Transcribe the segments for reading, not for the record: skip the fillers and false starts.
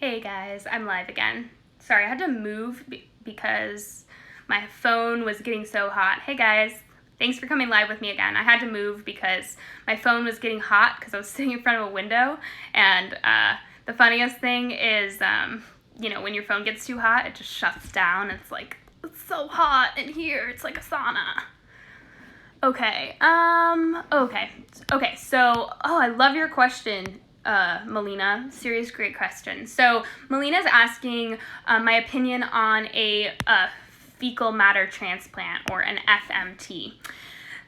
Hey guys, I'm live again. Sorry, I had to move because my phone was getting so hot. Hey guys, thanks for coming live with me again. I had to move because my phone was getting hot because I was sitting in front of a window, and the funniest thing is, when your phone gets too hot, it just shuts down. It's like, it's so hot in here, it's like a sauna. Okay, so, I love your question, Melina. Serious, great question. So, Melina's asking my opinion on a fecal matter transplant, or an FMT.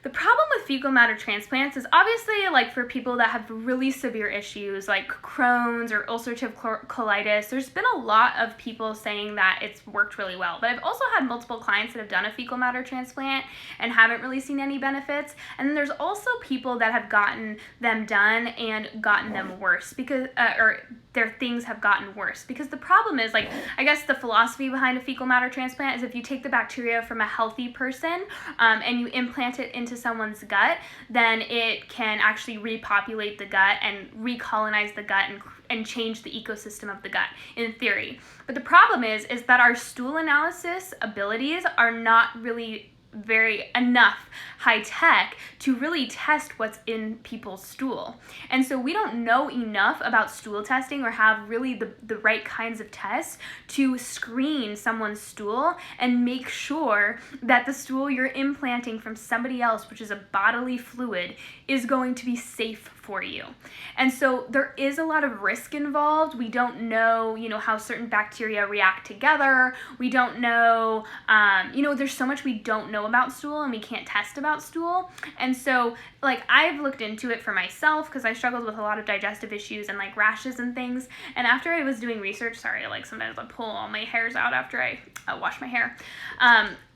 The problem with fecal matter transplants is obviously, like, for people that have really severe issues like Crohn's or ulcerative colitis, there's been a lot of people saying that it's worked really well. But I've also had multiple clients that have done a fecal matter transplant and haven't really seen any benefits. And then there's also people that have gotten them done and gotten them worse because, or their things have gotten worse. Because the problem is, like, I guess the philosophy behind a fecal matter transplant is if you take the bacteria from a healthy person and you implant it into someone's gut, then it can actually repopulate the gut and recolonize the gut and change the ecosystem of the gut, in theory. But the problem is that our stool analysis abilities are not really very enough high tech to really test what's in people's stool. And so we don't know enough about stool testing or have really the right kinds of tests to screen someone's stool and make sure that the stool you're implanting from somebody else, which is a bodily fluid, is going to be safe for you. And so there is a lot of risk involved. We don't know, how certain bacteria react together. We don't know, there's so much we don't know about stool and we can't test about stool. And so, like, I've looked into it for myself because I struggled with a lot of digestive issues and, like, rashes and things. And after I was doing research, sometimes I pull all my hairs out after I wash my hair.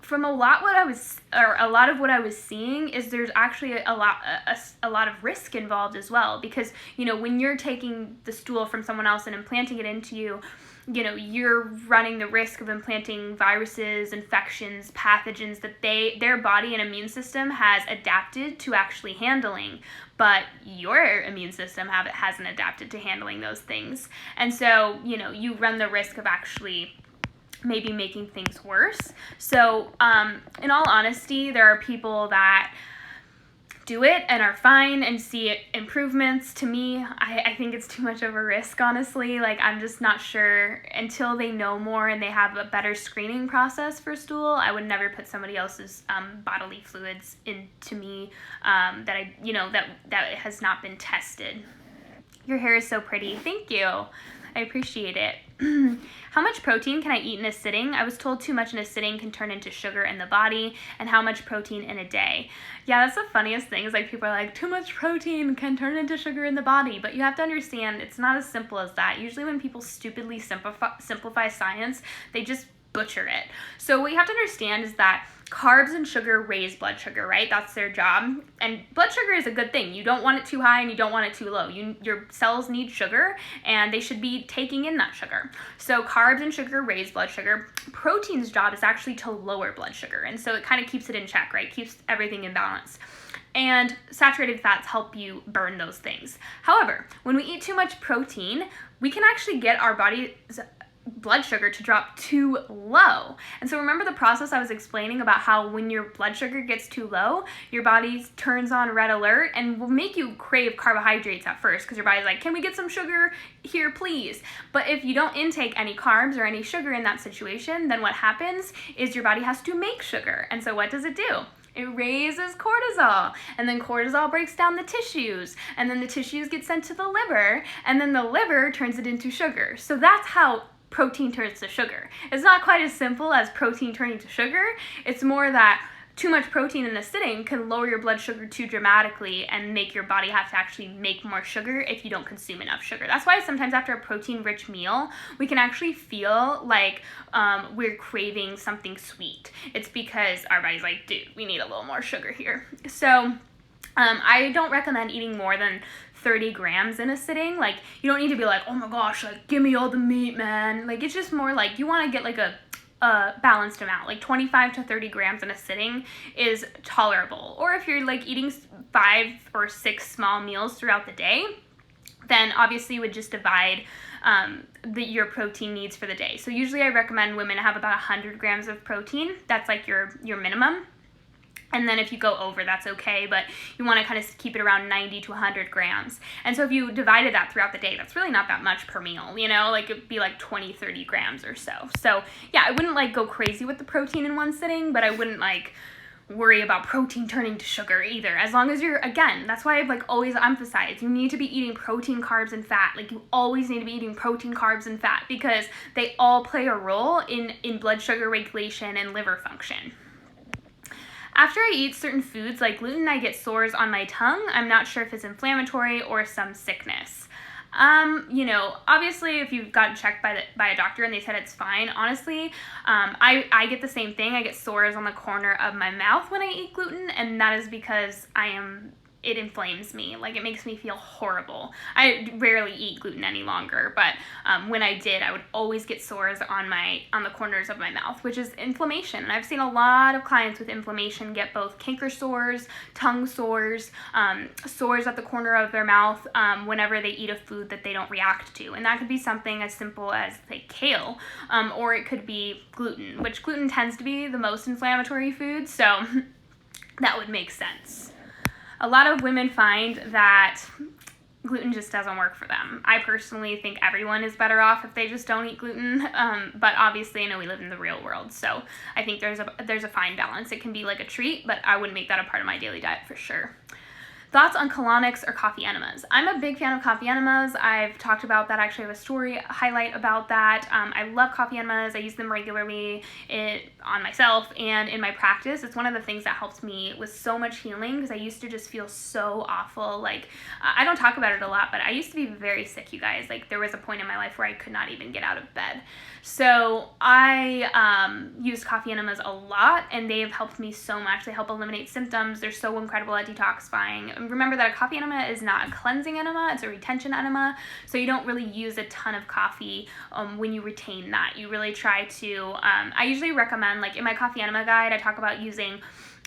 From a lot of what I was seeing is there's actually a lot of risk involved as well, because when you're taking the stool from someone else and implanting it into you, you're running the risk of implanting viruses, infections, pathogens that their body and immune system has adapted to actually handling, but your immune system hasn't adapted to handling those things. And so, you run the risk of actually maybe making things worse. So, in all honesty, there are people that do it and are fine and see improvements. To me, I think it's too much of a risk, honestly. Like, I'm just not sure until they know more and they have a better screening process for stool. I would never put somebody else's bodily fluids into me that has not been tested. Your hair is so pretty. Thank you. I appreciate it. How much protein can I eat in a sitting? I was told too much in a sitting can turn into sugar in the body, and how much protein in a day? Yeah, that's the funniest thing is, like, people are like, too much protein can turn into sugar in the body, but you have to understand it's not as simple as that. Usually when people stupidly simplify science, they just butcher it. So what you have to understand is that carbs and sugar raise blood sugar, right? That's their job. And blood sugar is a good thing. You don't want it too high and you don't want it too low. Your cells need sugar and they should be taking in that sugar. So carbs and sugar raise blood sugar. Protein's job is actually to lower blood sugar. And so it kind of keeps it in check, right? Keeps everything in balance. And saturated fats help you burn those things. However, when we eat too much protein, we can actually get our body's blood sugar to drop too low. And so remember the process I was explaining about how when your blood sugar gets too low, your body turns on red alert and will make you crave carbohydrates at first because your body's like, can we get some sugar here, please? But if you don't intake any carbs or any sugar in that situation, then what happens is your body has to make sugar. And so what does it do? It raises cortisol, and then cortisol breaks down the tissues, and then the tissues get sent to the liver, and then the liver turns it into sugar. So that's how protein turns to sugar. It's not quite as simple as protein turning to sugar. It's more that too much protein in a sitting can lower your blood sugar too dramatically and make your body have to actually make more sugar if you don't consume enough sugar. That's why sometimes after a protein-rich meal, we can actually feel like we're craving something sweet. It's because our body's like, dude, we need a little more sugar here. So I don't recommend eating more than 30 grams in a sitting. Like, you don't need to be like, oh my gosh, like, give me all the meat, man. Like, it's just more like you want to get like a balanced amount. Like 25 to 30 grams in a sitting is tolerable. Or if you're like eating 5 or 6 small meals throughout the day, then obviously you would just divide your protein needs for the day. So usually I recommend women have about 100 grams of protein. That's like your minimum. And then if you go over, that's okay, but you want to kind of keep it around 90 to 100 grams. And so if you divided that throughout the day, that's really not that much per meal, you know, like it'd be like 20, 30 grams or so. So yeah, I wouldn't like go crazy with the protein in one sitting, but I wouldn't like worry about protein turning to sugar either. As long as you're, again, that's why I've like always emphasized, you need to be eating protein, carbs, and fat. Like you always need to be eating protein, carbs, and fat because they all play a role in blood sugar regulation and liver function. After I eat certain foods like gluten, I get sores on my tongue. I'm not sure if it's inflammatory or some sickness. You know, obviously if you've gotten checked by a doctor and they said it's fine, honestly, I get the same thing. I get sores on the corner of my mouth when I eat gluten, and that is because it inflames me. Like it makes me feel horrible. I rarely eat gluten any longer, but when I did, I would always get sores on the corners of my mouth, which is inflammation. And I've seen a lot of clients with inflammation get both canker sores, tongue sores, sores at the corner of their mouth whenever they eat a food that they don't react to. And that could be something as simple as like kale, or it could be gluten, which gluten tends to be the most inflammatory food, so that would make sense. A lot of women find that gluten just doesn't work for them. I personally think everyone is better off if they just don't eat gluten, but obviously I know we live in the real world, so I think there's a fine balance. It can be like a treat, but I wouldn't make that a part of my daily diet for sure. Thoughts on colonics or coffee enemas? I'm a big fan of coffee enemas. I've talked about that. Actually, I have a story highlight about that. I love coffee enemas. I use them regularly on myself and in my practice. It's one of the things that helps me with so much healing because I used to just feel so awful. Like, I don't talk about it a lot, but I used to be very sick, you guys. Like, there was a point in my life where I could not even get out of bed. So I use coffee enemas a lot, and they've helped me so much. They help eliminate symptoms. They're so incredible at detoxifying. Remember that a coffee enema is not a cleansing enema, it's a retention enema, so you don't really use a ton of coffee when you retain that. You really try to, I usually recommend, like in my coffee enema guide, I talk about using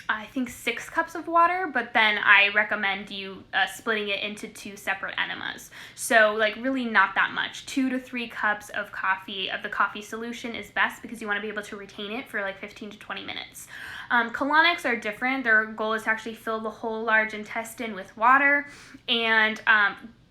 I think 6 cups of water, but then I recommend you splitting it into 2 separate enemas. So like really not that much. 2 to 3 cups of coffee, of the coffee solution is best because you want to be able to retain it for like 15 to 20 minutes. Colonics are different. Their goal is to actually fill the whole large intestine with water and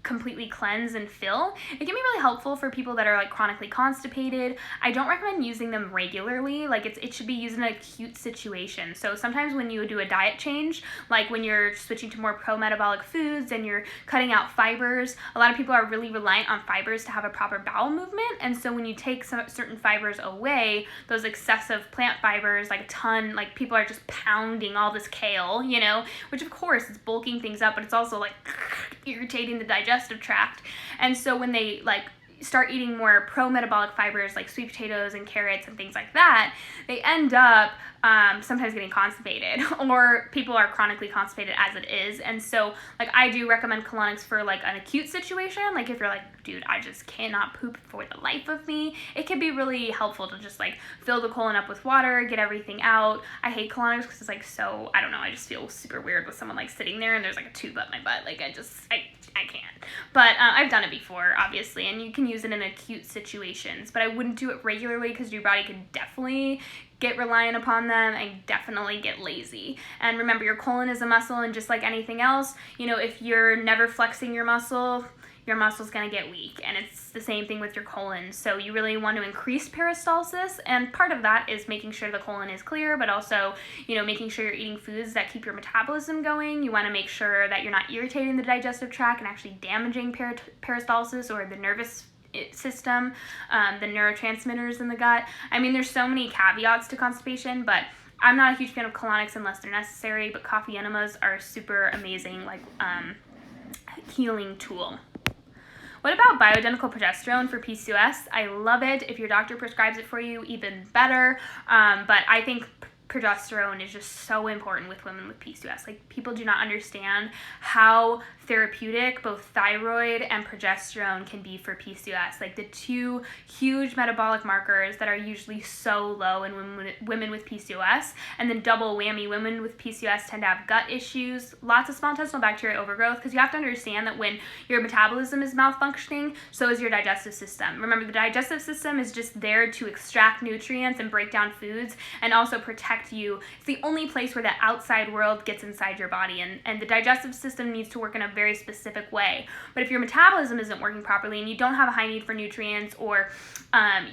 completely cleanse and fill. It can be really helpful for people that are like chronically constipated. I don't recommend using them regularly. Like it should be used in an acute situation. So sometimes when you do a diet change, like when you're switching to more pro-metabolic foods and you're cutting out fibers, a lot of people are really reliant on fibers to have a proper bowel movement. And so when you take some certain fibers away, those excessive plant fibers, like a ton, like people are just pounding all this kale, you know, which of course is bulking things up, but it's also like irritating the digestive tract. And so when they like start eating more pro-metabolic fibers like sweet potatoes and carrots and things like that, they end up sometimes getting constipated, or people are chronically constipated as it is. And so like I do recommend colonics for like an acute situation, like if you're like, dude, I just cannot poop for the life of me, it can be really helpful to just like fill the colon up with water, get everything out. I hate colonics because it's like so, I don't know, I just feel super weird with someone like sitting there and there's like a tube up my butt. Like I can't. But I've done it before, obviously, and you can use it in acute situations, but I wouldn't do it regularly because your body could definitely get reliant upon them and definitely get lazy. And remember, your colon is a muscle, and just like anything else, you know, if you're never flexing your muscle's going to get weak, and it's the same thing with your colon. So you really want to increase peristalsis, and part of that is making sure the colon is clear, but also, you know, making sure you're eating foods that keep your metabolism going. You want to make sure that you're not irritating the digestive tract and actually damaging peristalsis or the nervous system, the neurotransmitters in the gut. I mean, there's so many caveats to constipation, but I'm not a huge fan of colonics unless they're necessary, but coffee enemas are super amazing, like healing tool. What about bioidentical progesterone for PCOS? I love it. If your doctor prescribes it for you, even better. But I think progesterone is just so important with women with PCOS. Like, people do not understand how therapeutic both thyroid and progesterone can be for PCOS. Like, the two huge metabolic markers that are usually so low in women with PCOS. And then double whammy, women with PCOS tend to have gut issues, lots of small intestinal bacteria overgrowth, because you have to understand that when your metabolism is malfunctioning, so is your digestive system. Remember, the digestive system is just there to extract nutrients and break down foods and also protect you. It's the only place where the outside world gets inside your body, and the digestive system needs to work in a very specific way. But if your metabolism isn't working properly and you don't have a high need for nutrients, or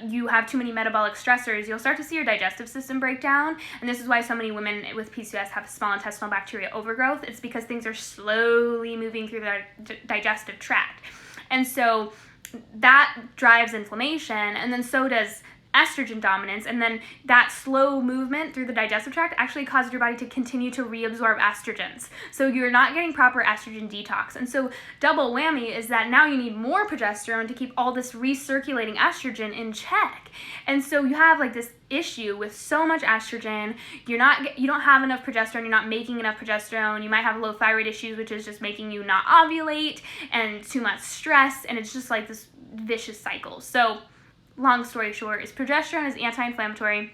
you have too many metabolic stressors, you'll start to see your digestive system break down. And this is why so many women with PCOS have small intestinal bacteria overgrowth. It's because things are slowly moving through their digestive tract. And so that drives inflammation, and then so does estrogen dominance, and then that slow movement through the digestive tract actually causes your body to continue to reabsorb estrogens. So you're not getting proper estrogen detox. And so double whammy is that now you need more progesterone to keep all this recirculating estrogen in check. And so you have like this issue with so much estrogen. You don't have enough progesterone, you're not making enough progesterone. You might have low thyroid issues, which is just making you not ovulate, and too much stress, and it's just like this vicious cycle. So long story short, is progesterone is anti-inflammatory,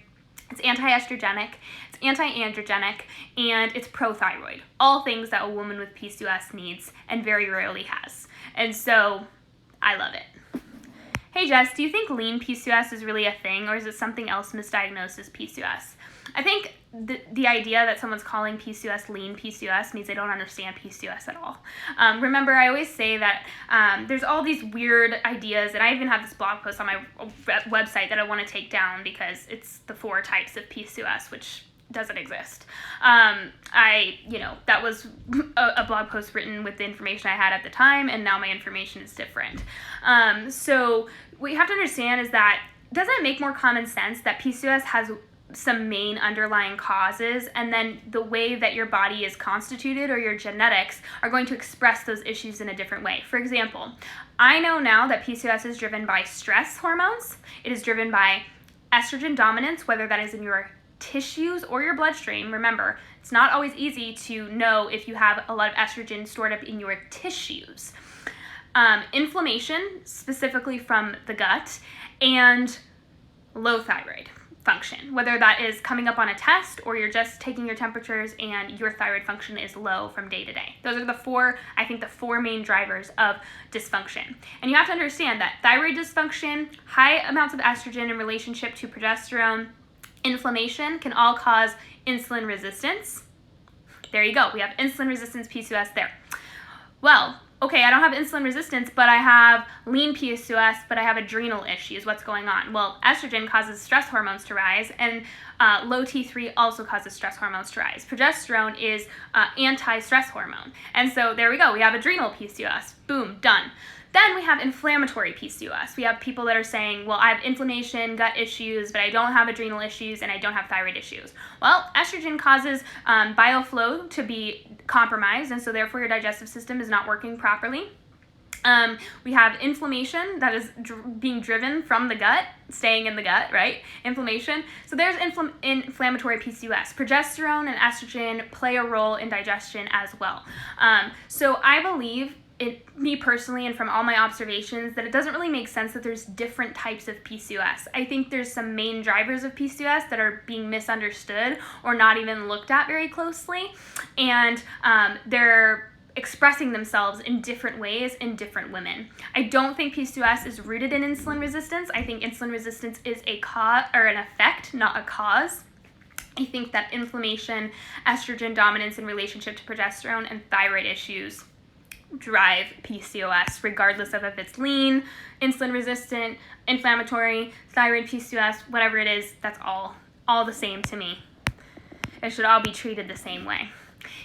it's anti-estrogenic, it's anti-androgenic, and it's pro-thyroid. All things that a woman with PCOS needs and very rarely has. And so I love it. Hey Jess, do you think lean PCOS is really a thing, or is it something else misdiagnosed as PCOS? I think the idea that someone's calling PCOS lean PCOS means they don't understand PCOS at all. Remember, I always say that there's all these weird ideas, and I even have this blog post on my website that I want to take down because it's the 4 types of PCOS, which doesn't exist. That was a blog post written with the information I had at the time, and now my information is different. So what you have to understand is that doesn't it make more common sense that PCOS has some main underlying causes, and then the way that your body is constituted or your genetics are going to express those issues in a different way. For example, I know now that PCOS is driven by stress hormones. It is driven by estrogen dominance, whether that is in your tissues or your bloodstream. Remember, it's not always easy to know if you have a lot of estrogen stored up in your tissues. Inflammation, specifically from the gut, and low thyroid function, whether that is coming up on a test or you're just taking your temperatures and your thyroid function is low from day to day. Those are the 4 main drivers of dysfunction. And you have to understand that thyroid dysfunction, high amounts of estrogen in relationship to progesterone, inflammation can all cause insulin resistance. There you go. We have insulin resistance PCOS there. Well, okay, I don't have insulin resistance, but I have lean PCOS, but I have adrenal issues. What's going on? Well, estrogen causes stress hormones to rise, and low T3 also causes stress hormones to rise. Progesterone is anti-stress hormone. And so there we go. We have adrenal PCOS. Boom, done. Then we have inflammatory PCOS. We have people that are saying, well, I have inflammation, gut issues, but I don't have adrenal issues and I don't have thyroid issues. Well, estrogen causes bile flow to be compromised, and so therefore your digestive system is not working properly. We have inflammation that is being driven from the gut, staying in the gut, right? Inflammation. So there's inflammatory PCOS. Progesterone and estrogen play a role in digestion as well. So I believe, me personally, and from all my observations, that it doesn't really make sense that there's different types of PCOS. I think there's some main drivers of PCOS that are being misunderstood or not even looked at very closely, and they're expressing themselves in different ways in different women. I don't think PCOS is rooted in insulin resistance. I think insulin resistance is a cause or an effect, not a cause. I think that inflammation, estrogen dominance in relationship to progesterone, and thyroid issues drive PCOS, regardless of if it's lean, insulin resistant, inflammatory, thyroid PCOS, whatever it is, that's all the same to me. It should all be treated the same way.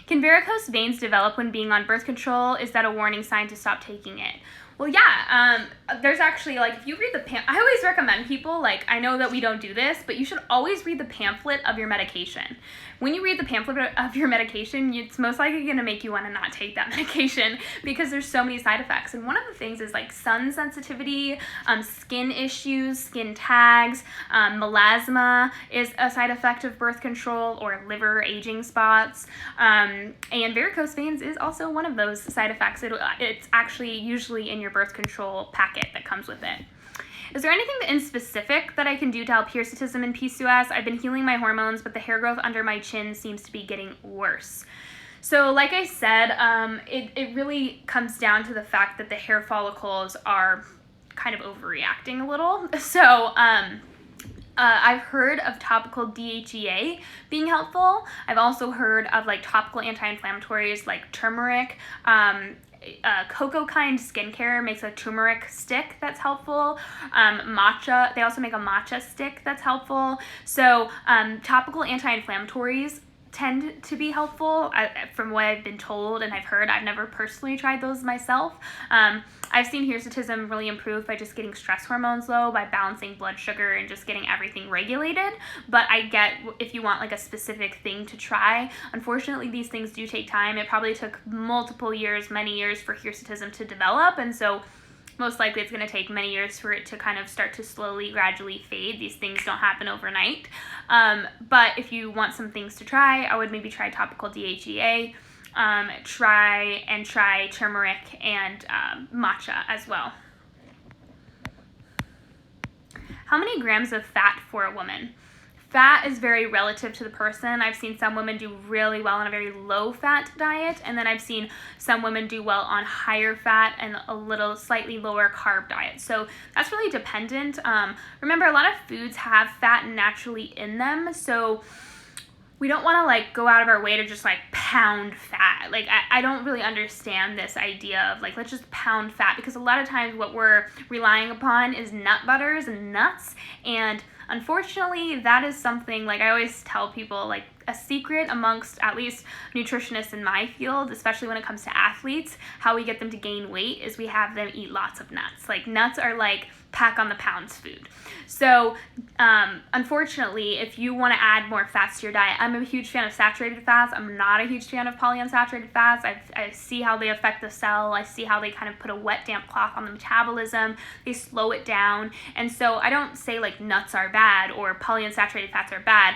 Can varicose veins develop when being on birth control? Is that a warning sign to stop taking it? Well, yeah, there's actually, like, if you read the I always recommend people, like, I know that we don't do this, but you should always read the pamphlet of your medication. When you read the pamphlet of your medication, it's most likely going to make you want to not take that medication because there's so many side effects. And one of the things is, like, sun sensitivity, skin issues, skin tags, melasma is a side effect of birth control, or liver aging spots, and varicose veins is also one of those side effects. It's actually usually in your birth control packet that comes with it. Is there anything in specific that I can do to help hirsutism and PCOS? I've been healing my hormones, but the hair growth under my chin seems to be getting worse. So like I said, it really comes down to the fact that the hair follicles are kind of overreacting a little. So I've heard of topical DHEA being helpful. I've also heard of, like, topical anti-inflammatories like turmeric. Cocoa Kind Skincare makes a turmeric stick that's helpful. Matcha, they also make a matcha stick that's helpful. So topical anti-inflammatories tend to be helpful, from what I've been told and I've heard. I've never personally tried those myself. I've seen hirsutism really improve by just getting stress hormones low, by balancing blood sugar and just getting everything regulated. But I get if you want, like, a specific thing to try. Unfortunately, these things do take time. It probably took multiple years, many years for hirsutism to develop, and so most likely it's going to take many years for it to kind of start to slowly, gradually fade. These things don't happen overnight. But if you want some things to try, I would maybe try topical DHEA, try turmeric and matcha as well. How many grams of fat for a woman? Fat is very relative to the person. I've seen some women do really well on a very low-fat diet, and then I've seen some women do well on higher fat and a slightly lower carb diet. So that's really dependent. Remember, a lot of foods have fat naturally in them, so we don't want to, like, go out of our way to just, like, pound fat. Like, I don't really understand this idea of, like, let's just pound fat, because a lot of times what we're relying upon is nut butters and nuts, and unfortunately, that is something, like, I always tell people, like, a secret amongst at least nutritionists in my field, especially when it comes to athletes, how we get them to gain weight is we have them eat lots of nuts. Like, nuts are like pack on the pounds food. So unfortunately, if you want to add more fats to your diet, I'm a huge fan of saturated fats. I'm not a huge fan of polyunsaturated fats. I see how they affect the cell. I see how they kind of put a wet, damp cloth on the metabolism. They slow it down. And so I don't say, like, nuts are bad or polyunsaturated fats are bad.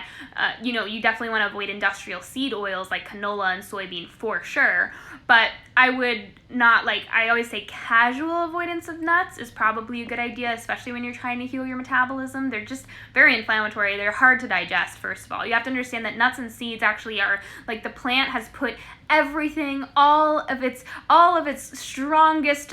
You definitely want to avoid industrial seed oils like canola and soybean for sure. But I would not, like, I always say casual avoidance of nuts is probably a good idea, especially when you're trying to heal your metabolism. They're just very inflammatory. They're hard to digest, first of all. You have to understand that nuts and seeds actually are, like, the plant has put everything, all of its strongest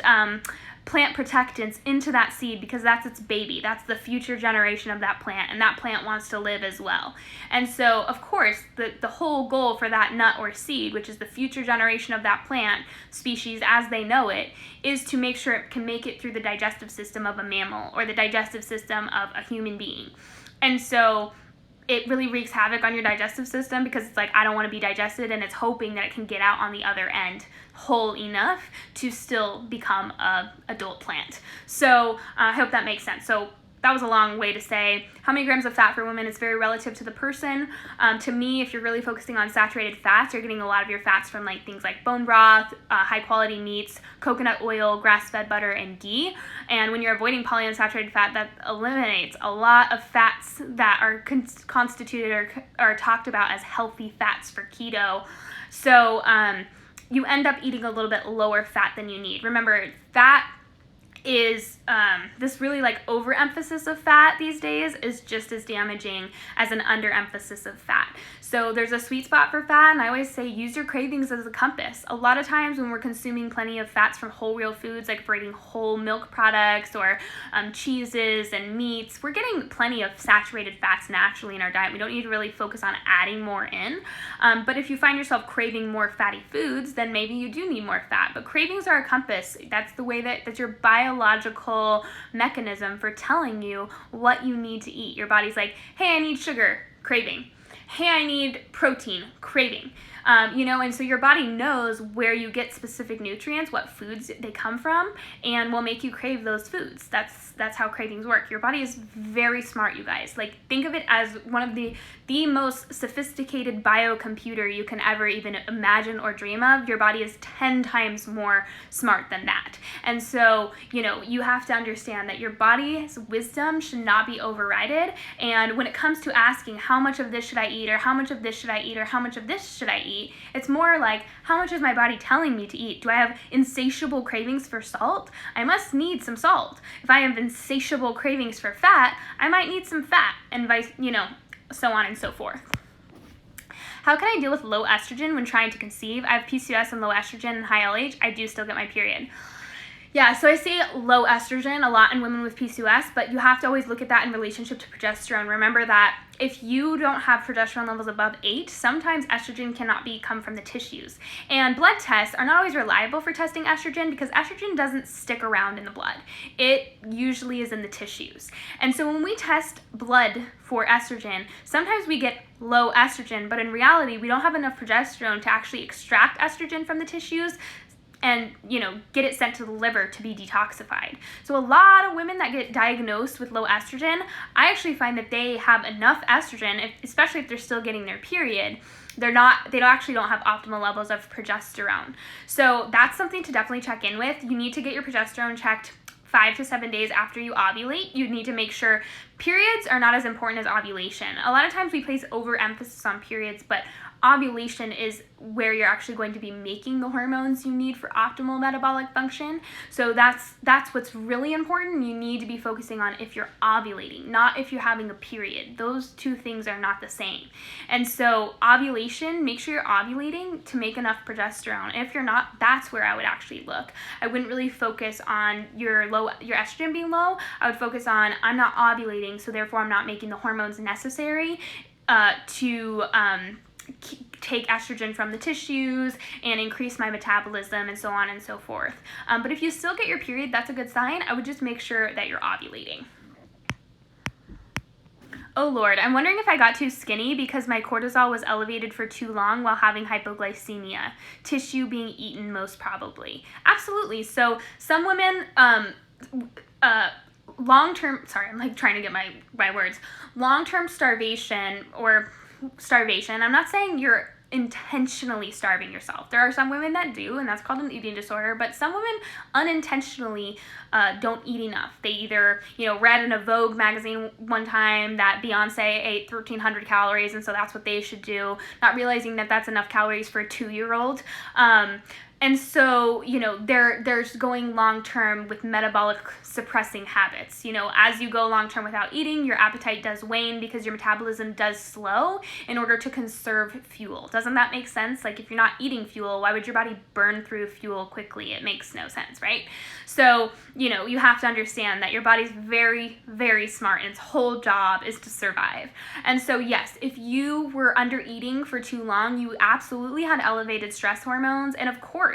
plant protectants into that seed, because that's its baby. That's the future generation of that plant, and that plant wants to live as well. And so, of course, the whole goal for that nut or seed, which is the future generation of that plant species as they know it, is to make sure it can make it through the digestive system of a mammal or the digestive system of a human being. And so it really wreaks havoc on your digestive system, because it's like, I don't want to be digested, and it's hoping that it can get out on the other end whole enough to still become a adult plant. So I hope that makes sense. So that was a long way to say how many grams of fat for women is very relative to the person. To me, if you're really focusing on saturated fats, you're getting a lot of your fats from, like, things like bone broth, high quality meats, coconut oil, grass-fed butter, and ghee. And when you're avoiding polyunsaturated fat, that eliminates a lot of fats that are constituted or are talked about as healthy fats for keto. So you end up eating a little bit lower fat than you need. Remember, fat is this really, like, overemphasis of fat these days is just as damaging as an underemphasis of fat. So there's a sweet spot for fat, and I always say use your cravings as a compass. A lot of times when we're consuming plenty of fats from whole real foods, like if we're eating whole milk products or cheeses and meats, we're getting plenty of saturated fats naturally in our diet. We don't need to really focus on adding more in. But if you find yourself craving more fatty foods, then maybe you do need more fat. But cravings are a compass. That's the way that's your biological mechanism for telling you what you need to eat. Your body's like, hey, I need sugar, craving. hey, I need protein, craving. And so your body knows where you get specific nutrients, what foods they come from, and will make you crave those foods. That's how cravings work. Your body is very smart, you guys. Like, think of it as one of the most sophisticated biocomputer you can ever even imagine or dream of. Your body is 10 times more smart than that. And so, you have to understand that your body's wisdom should not be overridden. And when it comes to asking how much of this should I eat, or how much of this should I eat, or how much of this should I eat, it's more like, how much is my body telling me to eat? Do I have insatiable cravings for salt? I must need some salt. If I have insatiable cravings for fat, I might need some fat, and so on and so forth. How can I deal with low estrogen when trying to conceive? I have PCOS and low estrogen and high LH. I do still get my period. Yeah, so I say low estrogen a lot in women with PCOS, but you have to always look at that in relationship to progesterone. Remember that if you don't have progesterone levels above 8, sometimes estrogen cannot come from the tissues. And blood tests are not always reliable for testing estrogen because estrogen doesn't stick around in the blood. It usually is in the tissues. And so when we test blood for estrogen, sometimes we get low estrogen, but in reality, we don't have enough progesterone to actually extract estrogen from the tissues and get it sent to the liver to be detoxified. So a lot of women that get diagnosed with low estrogen, I actually find that they have enough estrogen, especially if they're still getting their period. They actually don't have optimal levels of progesterone. So that's something to definitely check in with. You need to get your progesterone checked 5 to 7 days after you ovulate. You need to make sure periods are not as important as ovulation. A lot of times we place overemphasis on periods, but ovulation is where you're actually going to be making the hormones you need for optimal metabolic function. So that's what's really important. You need to be focusing on if you're ovulating, not if you're having a period. Those two things are not the same. And so ovulation, make sure you're ovulating to make enough progesterone. If you're not, that's where I would actually look. I wouldn't really focus on your estrogen being low. I would focus on, I'm not ovulating, so therefore I'm not making the hormones necessary to take estrogen from the tissues and increase my metabolism and so on and so forth. But if you still get your period, that's a good sign. I would just make sure that you're ovulating. Oh Lord, I'm wondering if I got too skinny because my cortisol was elevated for too long while having hypoglycemia. Tissue being eaten most probably. Absolutely. So some women, long-term starvation, I'm not saying you're intentionally starving yourself. There are some women that do, and that's called an eating disorder, but some women unintentionally don't eat enough. They either, read in a Vogue magazine one time that Beyonce ate 1,300 calories, and so that's what they should do, not realizing that that's enough calories for a 2-year-old. And so, there's going long-term with metabolic suppressing habits. As you go long-term without eating, your appetite does wane because your metabolism does slow in order to conserve fuel. Doesn't that make sense? Like, if you're not eating fuel, why would your body burn through fuel quickly? It makes no sense, right? So, you have to understand that your body's very, very smart, and its whole job is to survive. And so, yes, if you were under eating for too long, you absolutely had elevated stress hormones, and of course,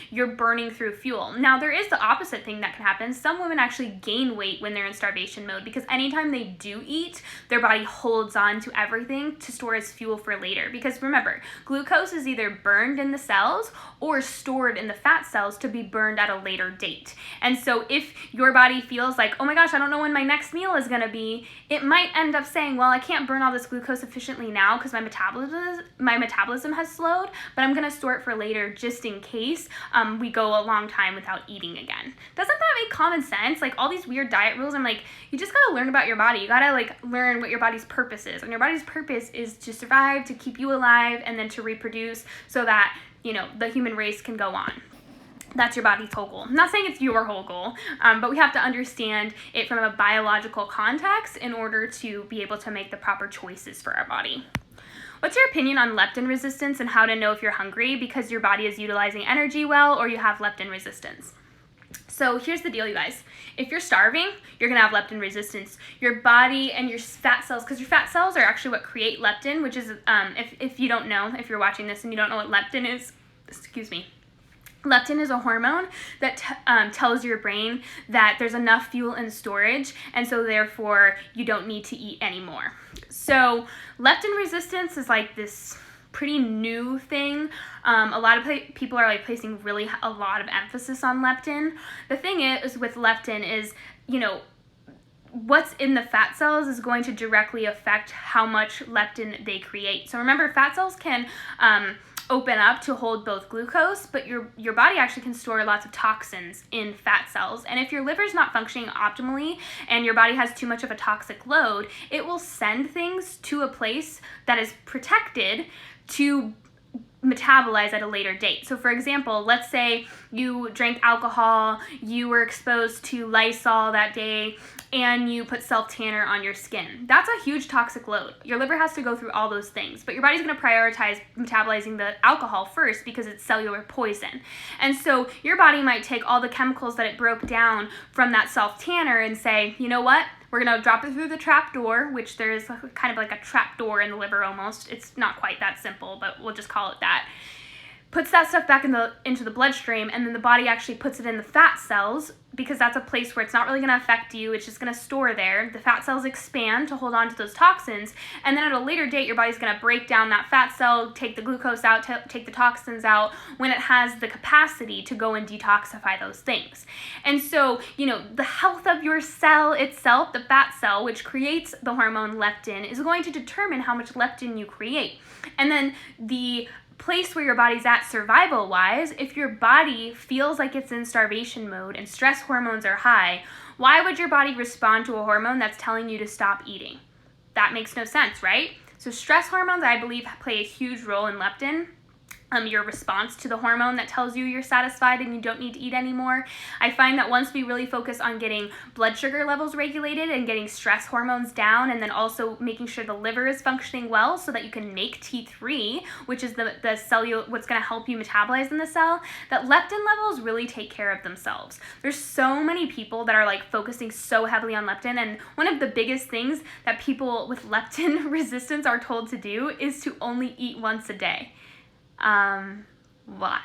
you're burning through fuel. Now, there is the opposite thing that can happen. Some women actually gain weight when they're in starvation mode because anytime they do eat, their body holds on to everything to store as fuel for later. Because remember, glucose is either burned in the cells or stored in the fat cells to be burned at a later date. And so if your body feels like, oh my gosh, I don't know when my next meal is going to be, it might end up saying, well, I can't burn all this glucose efficiently now because my metabolism has slowed, but I'm going to store it for later just in case we go a long time without eating again. Doesn't that make common sense? Like, all these weird diet rules, I'm like, you just got to learn about your body. You got to learn what your body's purpose is. And your body's purpose is to survive, to keep you alive, and then to reproduce so that, the human race can go on. That's your body's whole goal. I'm not saying it's your whole goal, but we have to understand it from a biological context in order to be able to make the proper choices for our body. What's your opinion on leptin resistance and how to know if you're hungry because your body is utilizing energy well or you have leptin resistance? So here's the deal, you guys. If you're starving, you're going to have leptin resistance. Your body and your fat cells, because your fat cells are actually what create leptin, which is, if you don't know, if you're watching this and you don't know what leptin is, Leptin is a hormone that tells your brain that there's enough fuel in storage, and so therefore you don't need to eat anymore. So leptin resistance is like this pretty new thing. A lot of people are like placing really a lot of emphasis on leptin. The thing is with leptin is, what's in the fat cells is going to directly affect how much leptin they create. So remember, fat cells can open up to hold both glucose, but your body actually can store lots of toxins in fat cells. And if your liver's not functioning optimally and your body has too much of a toxic load, it will send things to a place that is protected to metabolize at a later date. So for example, let's say you drank alcohol, you were exposed to Lysol that day, and you put self-tanner on your skin. That's a huge toxic load. Your liver has to go through all those things, but your body's gonna prioritize metabolizing the alcohol first because it's cellular poison. And so your body might take all the chemicals that it broke down from that self-tanner and say, you know what? We're gonna drop it through the trap door, which there's kind of like a trap door in the liver almost. It's not quite that simple, but we'll just call it that. Puts that stuff back into the bloodstream, and then the body actually puts it in the fat cells because that's a place where it's not really going to affect you. It's just going to store there. The fat cells expand to hold on to those toxins, and then at a later date, your body's going to break down that fat cell, take the glucose out, take the toxins out when it has the capacity to go and detoxify those things. And so, the health of your cell itself, the fat cell, which creates the hormone leptin, is going to determine how much leptin you create. And then the place where your body's at survival wise, if your body feels like it's in starvation mode and stress hormones are high, why would your body respond to a hormone that's telling you to stop eating? That makes no sense, right? So stress hormones, I believe, play a huge role in leptin. Your response to the hormone that tells you you're satisfied and you don't need to eat anymore. I find that once we really focus on getting blood sugar levels regulated and getting stress hormones down, and then also making sure the liver is functioning well so that you can make T3, which is the cellular, what's going to help you metabolize in the cell, that leptin levels really take care of themselves. There's so many people that are like focusing so heavily on leptin, and one of the biggest things that people with leptin resistance are told to do is to only eat once a day. Why?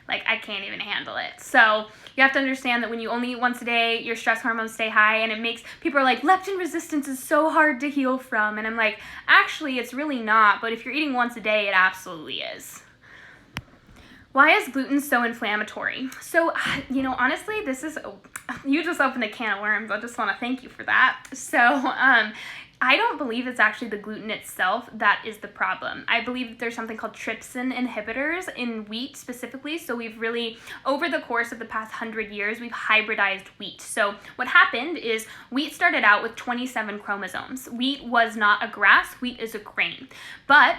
Like, I can't even handle it. So you have to understand that when you only eat once a day, your stress hormones stay high, and it makes people are like, leptin resistance is so hard to heal from. And I'm like, actually, it's really not. But if you're eating once a day, it absolutely is. Why is gluten so inflammatory? So, honestly, you just opened a can of worms. I just want to thank you for that. So, I don't believe it's actually the gluten itself that is the problem. I believe that there's something called trypsin inhibitors in wheat specifically. So we've really, over the course of the past 100 years, we've hybridized wheat. So what happened is wheat started out with 27 chromosomes. Wheat was not a grass, wheat is a grain. But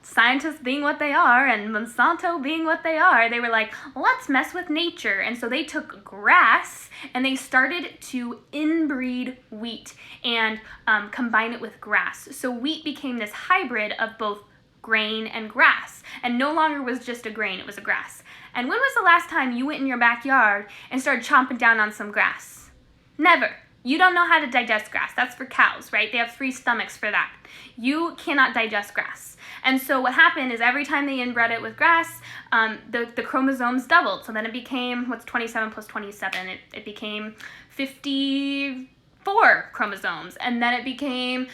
scientists being what they are and Monsanto being what they are, they were like, let's mess with nature. And so they took grass and they started to inbreed wheat and combine it with grass. So wheat became this hybrid of both grain and grass, and no longer was just a grain, it was a grass. And when was the last time you went in your backyard and started chomping down on some grass? Never. You don't know how to digest grass. That's for cows, right? They have 3 stomachs for that. You cannot digest grass. And so what happened is every time they inbred it with grass, the chromosomes doubled. So then it became, 27 plus 27? It became 54 chromosomes. And then it became,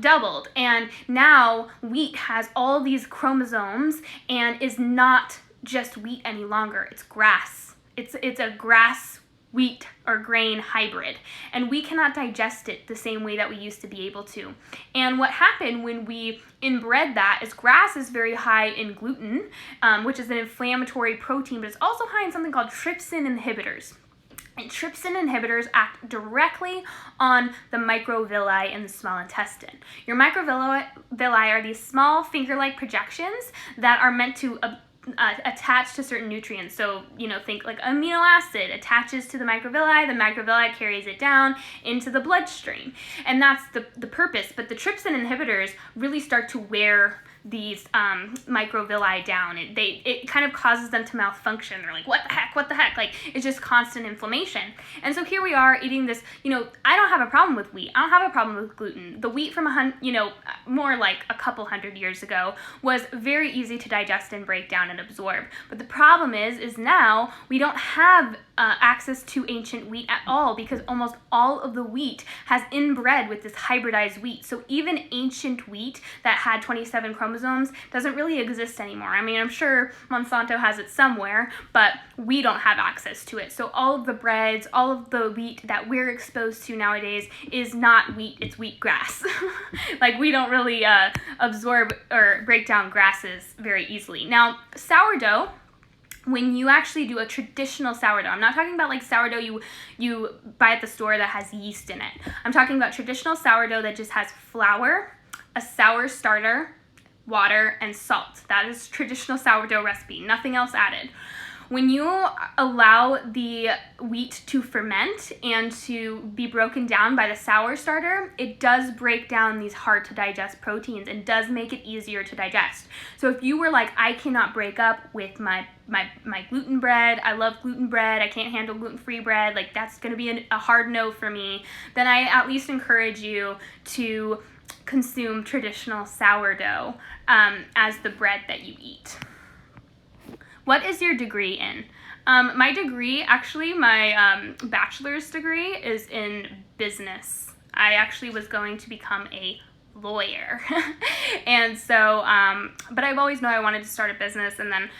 doubled. And now wheat has all these chromosomes and is not just wheat any longer. It's grass. It's a grass wheat or grain hybrid, and we cannot digest it the same way that we used to be able to. And what happened when we inbred that is grass is very high in gluten, which is an inflammatory protein, but it's also high in something called trypsin inhibitors. And trypsin inhibitors act directly on the microvilli in the small intestine. Your microvilli are these small finger-like projections that are meant to attached to certain nutrients. So, think like amino acid attaches to the microvilli carries it down into the bloodstream. And that's the purpose. But the trypsin inhibitors really start to wear these microvilli down. It kind of causes them to malfunction. They're like, what the heck? Like, it's just constant inflammation. And so here we are eating this, I don't have a problem with wheat. I don't have a problem with gluten. The wheat from, more like a couple hundred years ago was very easy to digest and break down and absorb. But the problem is now we don't have access to ancient wheat at all, because almost all of the wheat has inbred with this hybridized wheat. So even ancient wheat that had 27 chromosomes doesn't really exist anymore. I mean, I'm sure Monsanto has it somewhere, but we don't have access to it. So all of the breads, all of the wheat that we're exposed to nowadays is not wheat, it's wheatgrass. Like, we don't really absorb or break down grasses very easily. Now, sourdough, when you actually do a traditional sourdough, I'm not talking about like sourdough you buy at the store that has yeast in it. I'm talking about traditional sourdough that just has flour, a sour starter, water, and salt. That is traditional sourdough recipe, nothing else added. When you allow the wheat to ferment and to be broken down by the sour starter, it does break down these hard to digest proteins and does make it easier to digest. So if you were like, I cannot break up with my gluten bread, I love gluten bread, I can't handle gluten-free bread, like that's gonna be a hard no for me, then I at least encourage you to consume traditional sourdough as the bread that you eat. What is your degree in? My degree, actually, my bachelor's degree is in business. I actually was going to become a lawyer. And so, but I've always known I wanted to start a business. And then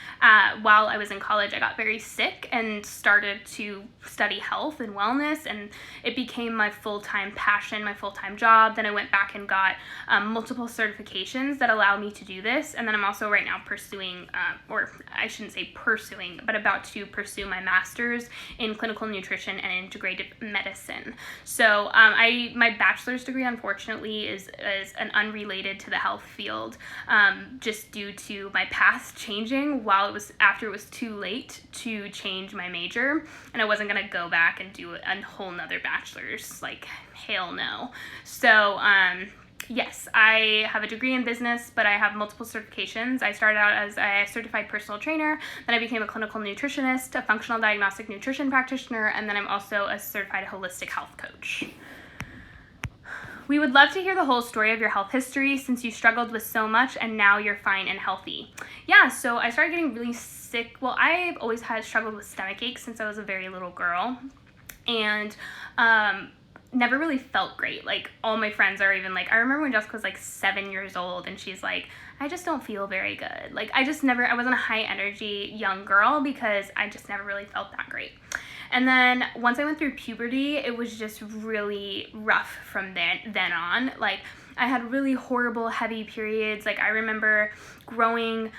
while I was in college, I got very sick and started to study health and wellness, and it became my full-time passion, my full-time job. Then I went back and got multiple certifications that allow me to do this. And then I'm also right now pursuing, or I shouldn't say pursuing, but about to pursue my master's in clinical nutrition and integrative medicine. So my bachelor's degree, unfortunately, is an unrelated to the health field, just due to my path changing after it was too late to change my major, and I wasn't gonna go back and do a whole nother bachelor's, like, hell no. So yes, I have a degree in business, but I have multiple certifications. I started out as a certified personal trainer, then I became a clinical nutritionist, a functional diagnostic nutrition practitioner, and then I'm also a certified holistic health coach. We would love to hear the whole story of your health history, since you struggled with so much and now you're fine and healthy. Yeah, so I started getting really sick. Well, I've always struggled with stomach aches since I was a very little girl, and never really felt great. Like, all my friends are even like, I remember when Jessica was like 7 years old and she's like, I just don't feel very good. Like, I wasn't a high energy young girl because I just never really felt that great. And then once I went through puberty, it was just really rough from then on. Like, I had really horrible, heavy periods. Like, I remember going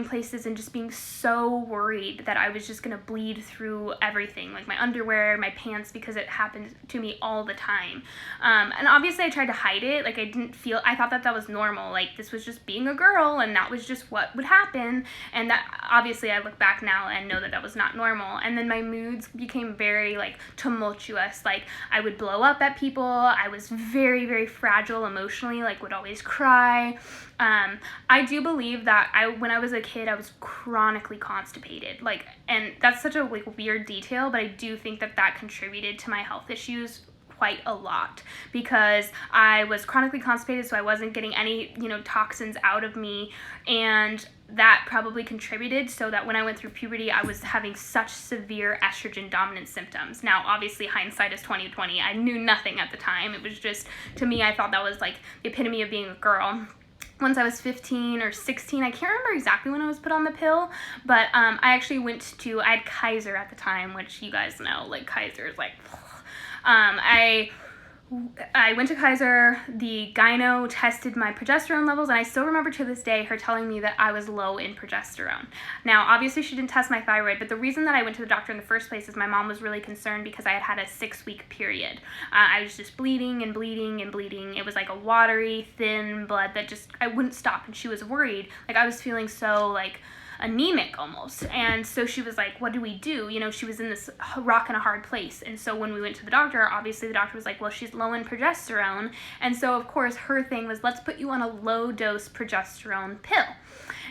places and just being so worried that I was just gonna bleed through everything, like my underwear, my pants, because it happened to me all the time. And obviously I tried to hide it. Like, I thought that was normal. Like, this was just being a girl, and that was just what would happen. And that, obviously, I look back now and know that was not normal. And then my moods became very, like, tumultuous. Like, I would blow up at people. I was very, very fragile emotionally, like, would always cry. I do believe that when I was a kid, I was chronically constipated. Like, and that's such a, like, weird detail, but I do think that contributed to my health issues quite a lot, because I was chronically constipated, so I wasn't getting any, toxins out of me, and that probably contributed so that when I went through puberty, I was having such severe estrogen dominant symptoms. Now, obviously, hindsight is 20/20. I knew nothing at the time. It was just, to me, I thought that was like the epitome of being a girl. Once I was 15 or 16, I can't remember exactly when I was put on the pill, but I actually I had Kaiser at the time, which you guys know, like, Kaiser is like, I went to Kaiser, the gyno tested my progesterone levels, and I still remember to this day her telling me that I was low in progesterone. Now, obviously she didn't test my thyroid, but the reason that I went to the doctor in the first place is my mom was really concerned because I had a 6-week period. I was just bleeding and bleeding and bleeding. It was like a watery, thin blood that I wouldn't stop, and she was worried. Like, I was feeling so, like, anemic almost. And so she was like, what do we do? You know, she was in this rock and a hard place. And so when we went to the doctor, obviously the doctor was like, well, she's low in progesterone. And so of course her thing was, let's put you on a low dose progesterone pill.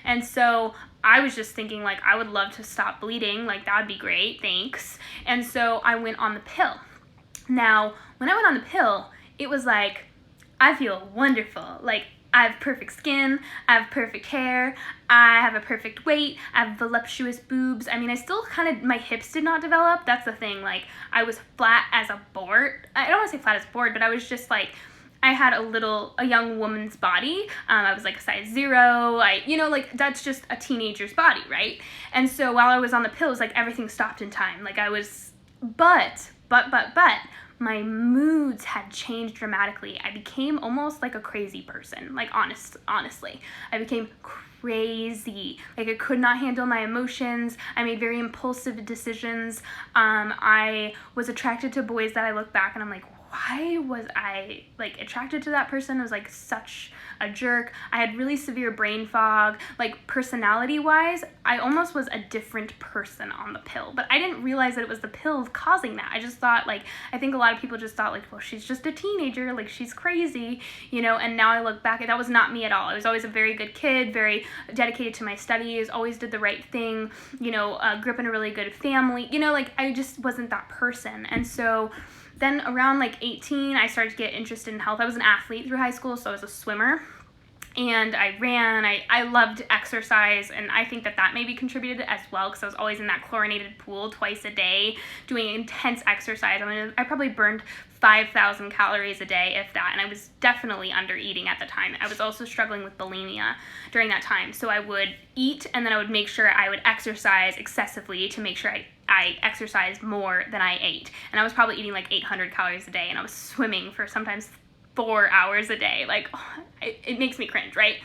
And so I was just thinking, like, I would love to stop bleeding. Like, that'd be great. Thanks. And so I went on the pill. Now, when I went on the pill, it was like, I feel wonderful. Like, I have perfect skin, I have perfect hair, I have a perfect weight, I have voluptuous boobs. I mean, I still kind of, my hips did not develop. That's the thing. Like, I was flat as a board. I don't want to say flat as a board, but I was just like, I had a young woman's body. I was like a size 0. That's just a teenager's body, right? And so while I was on the pills, like, everything stopped in time. Like, I was, but, my moods had changed dramatically. I became almost like a crazy person, like, honestly. I became crazy. Like, I could not handle my emotions. I made very impulsive decisions. I was attracted to boys that I look back and I'm like, why was I, like, attracted to that person? I was, like, such a jerk. I had really severe brain fog. Like, personality-wise, I almost was a different person on the pill. But I didn't realize that it was the pill causing that. I just thought, like, I think a lot of people just thought, like, well, she's just a teenager. Like, she's crazy, you know? And now I look back, that was not me at all. I was always a very good kid, very dedicated to my studies, always did the right thing, you know, grew up in a really good family. You know, like, I just wasn't that person. And so then around like 18, I started to get interested in health. I was an athlete through high school, so I was a swimmer. And I ran, I loved exercise, and I think that maybe contributed as well, because I was always in that chlorinated pool twice a day, doing intense exercise. I mean, I probably burned 5,000 calories a day, if that, and I was definitely under eating at the time. I was also struggling with bulimia during that time, so I would eat, and then I would make sure I would exercise excessively to make sure I exercised more than I ate. And I was probably eating like 800 calories a day, and I was swimming for sometimes 4 hours a day. Like, it makes me cringe, right?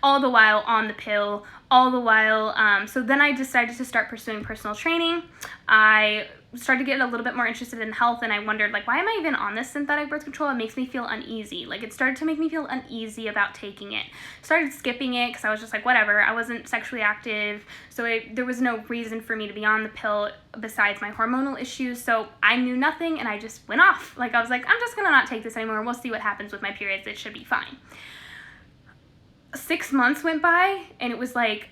All the while on the pill, all the while. So then I decided to start pursuing personal training. I started to get a little bit more interested in health, and I wondered, like, why am I even on this synthetic birth control? It makes me feel uneasy. Like, it started to make me feel uneasy about taking it. Started skipping it because I was just like, whatever. I wasn't sexually active, so there was no reason for me to be on the pill besides my hormonal issues. So I knew nothing, and I just went off. Like, I was like, I'm just gonna not take this anymore. We'll see what happens with my periods. It should be fine. 6 months went by, and it was like,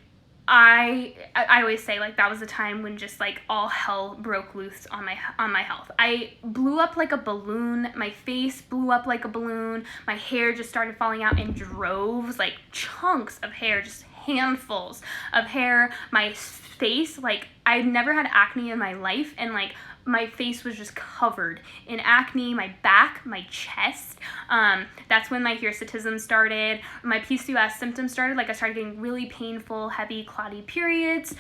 I always say, like, that was a time when just, like, all hell broke loose on my health. I blew up like a balloon. My face blew up like a balloon. My hair just started falling out in droves, like chunks of hair, just handfuls of hair. My face, like, I'd never had acne in my life, and, like, my face was just covered in acne, my back, my chest. That's when my hirsutism started. My PCOS symptoms started. Like, I started getting really painful, heavy, clotty periods.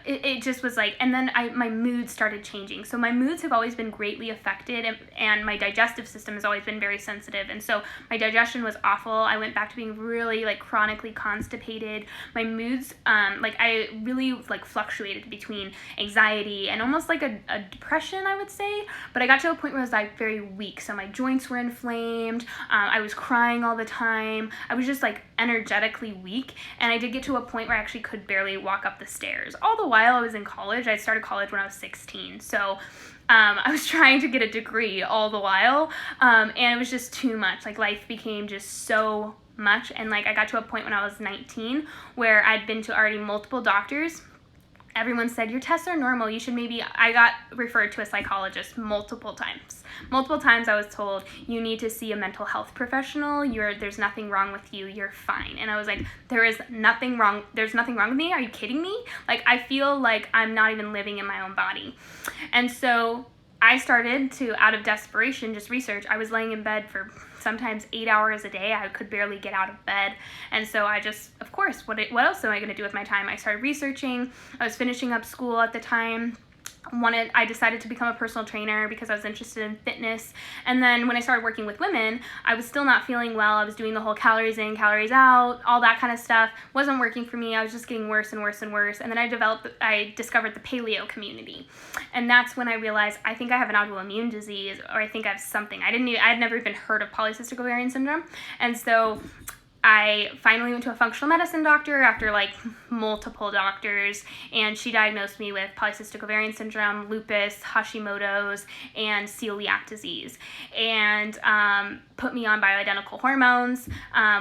It just was like, and then my mood started changing. So my moods have always been greatly affected, and my digestive system has always been very sensitive. And so my digestion was awful. I went back to being really, like, chronically constipated. My moods, I really, like, fluctuated between anxiety and almost like a depression, I would say. But I got to a point where I was, like, very weak. So my joints were inflamed. I was crying all the time. I was just, like, energetically weak. And I did get to a point where I actually could barely walk up the stairs. All the while I was in college. I started college when I was 16. So I was trying to get a degree all the while. And it was just too much. Like, life became just so much. And, like, I got to a point when I was 19 where I'd been to already multiple doctors. Everyone said, your tests are normal. You should I got referred to a psychologist multiple times. Multiple times I was told, you need to see a mental health professional. There's nothing wrong with you. You're fine. And I was like, there's nothing wrong with me? Are you kidding me? Like, I feel like I'm not even living in my own body. And so I started to, out of desperation, just research. I was laying in bed for sometimes 8 hours a day. I could barely get out of bed. And so I just, of course, what else am I going to do with my time? I started researching. I was finishing up school at the time. I decided to become a personal trainer because I was interested in fitness. And then when I started working with women, I was still not feeling well. I was doing the whole calories in, calories out, all that kind of stuff. Wasn't working for me. I was just getting worse and worse and worse. And then I discovered the paleo community. And that's when I realized, I think I have an autoimmune disease, or I think I have something. I had never even heard of polycystic ovarian syndrome. And so I finally went to a functional medicine doctor after like multiple doctors, and she diagnosed me with polycystic ovarian syndrome, lupus, Hashimoto's, and celiac disease, and put me on bioidentical hormones,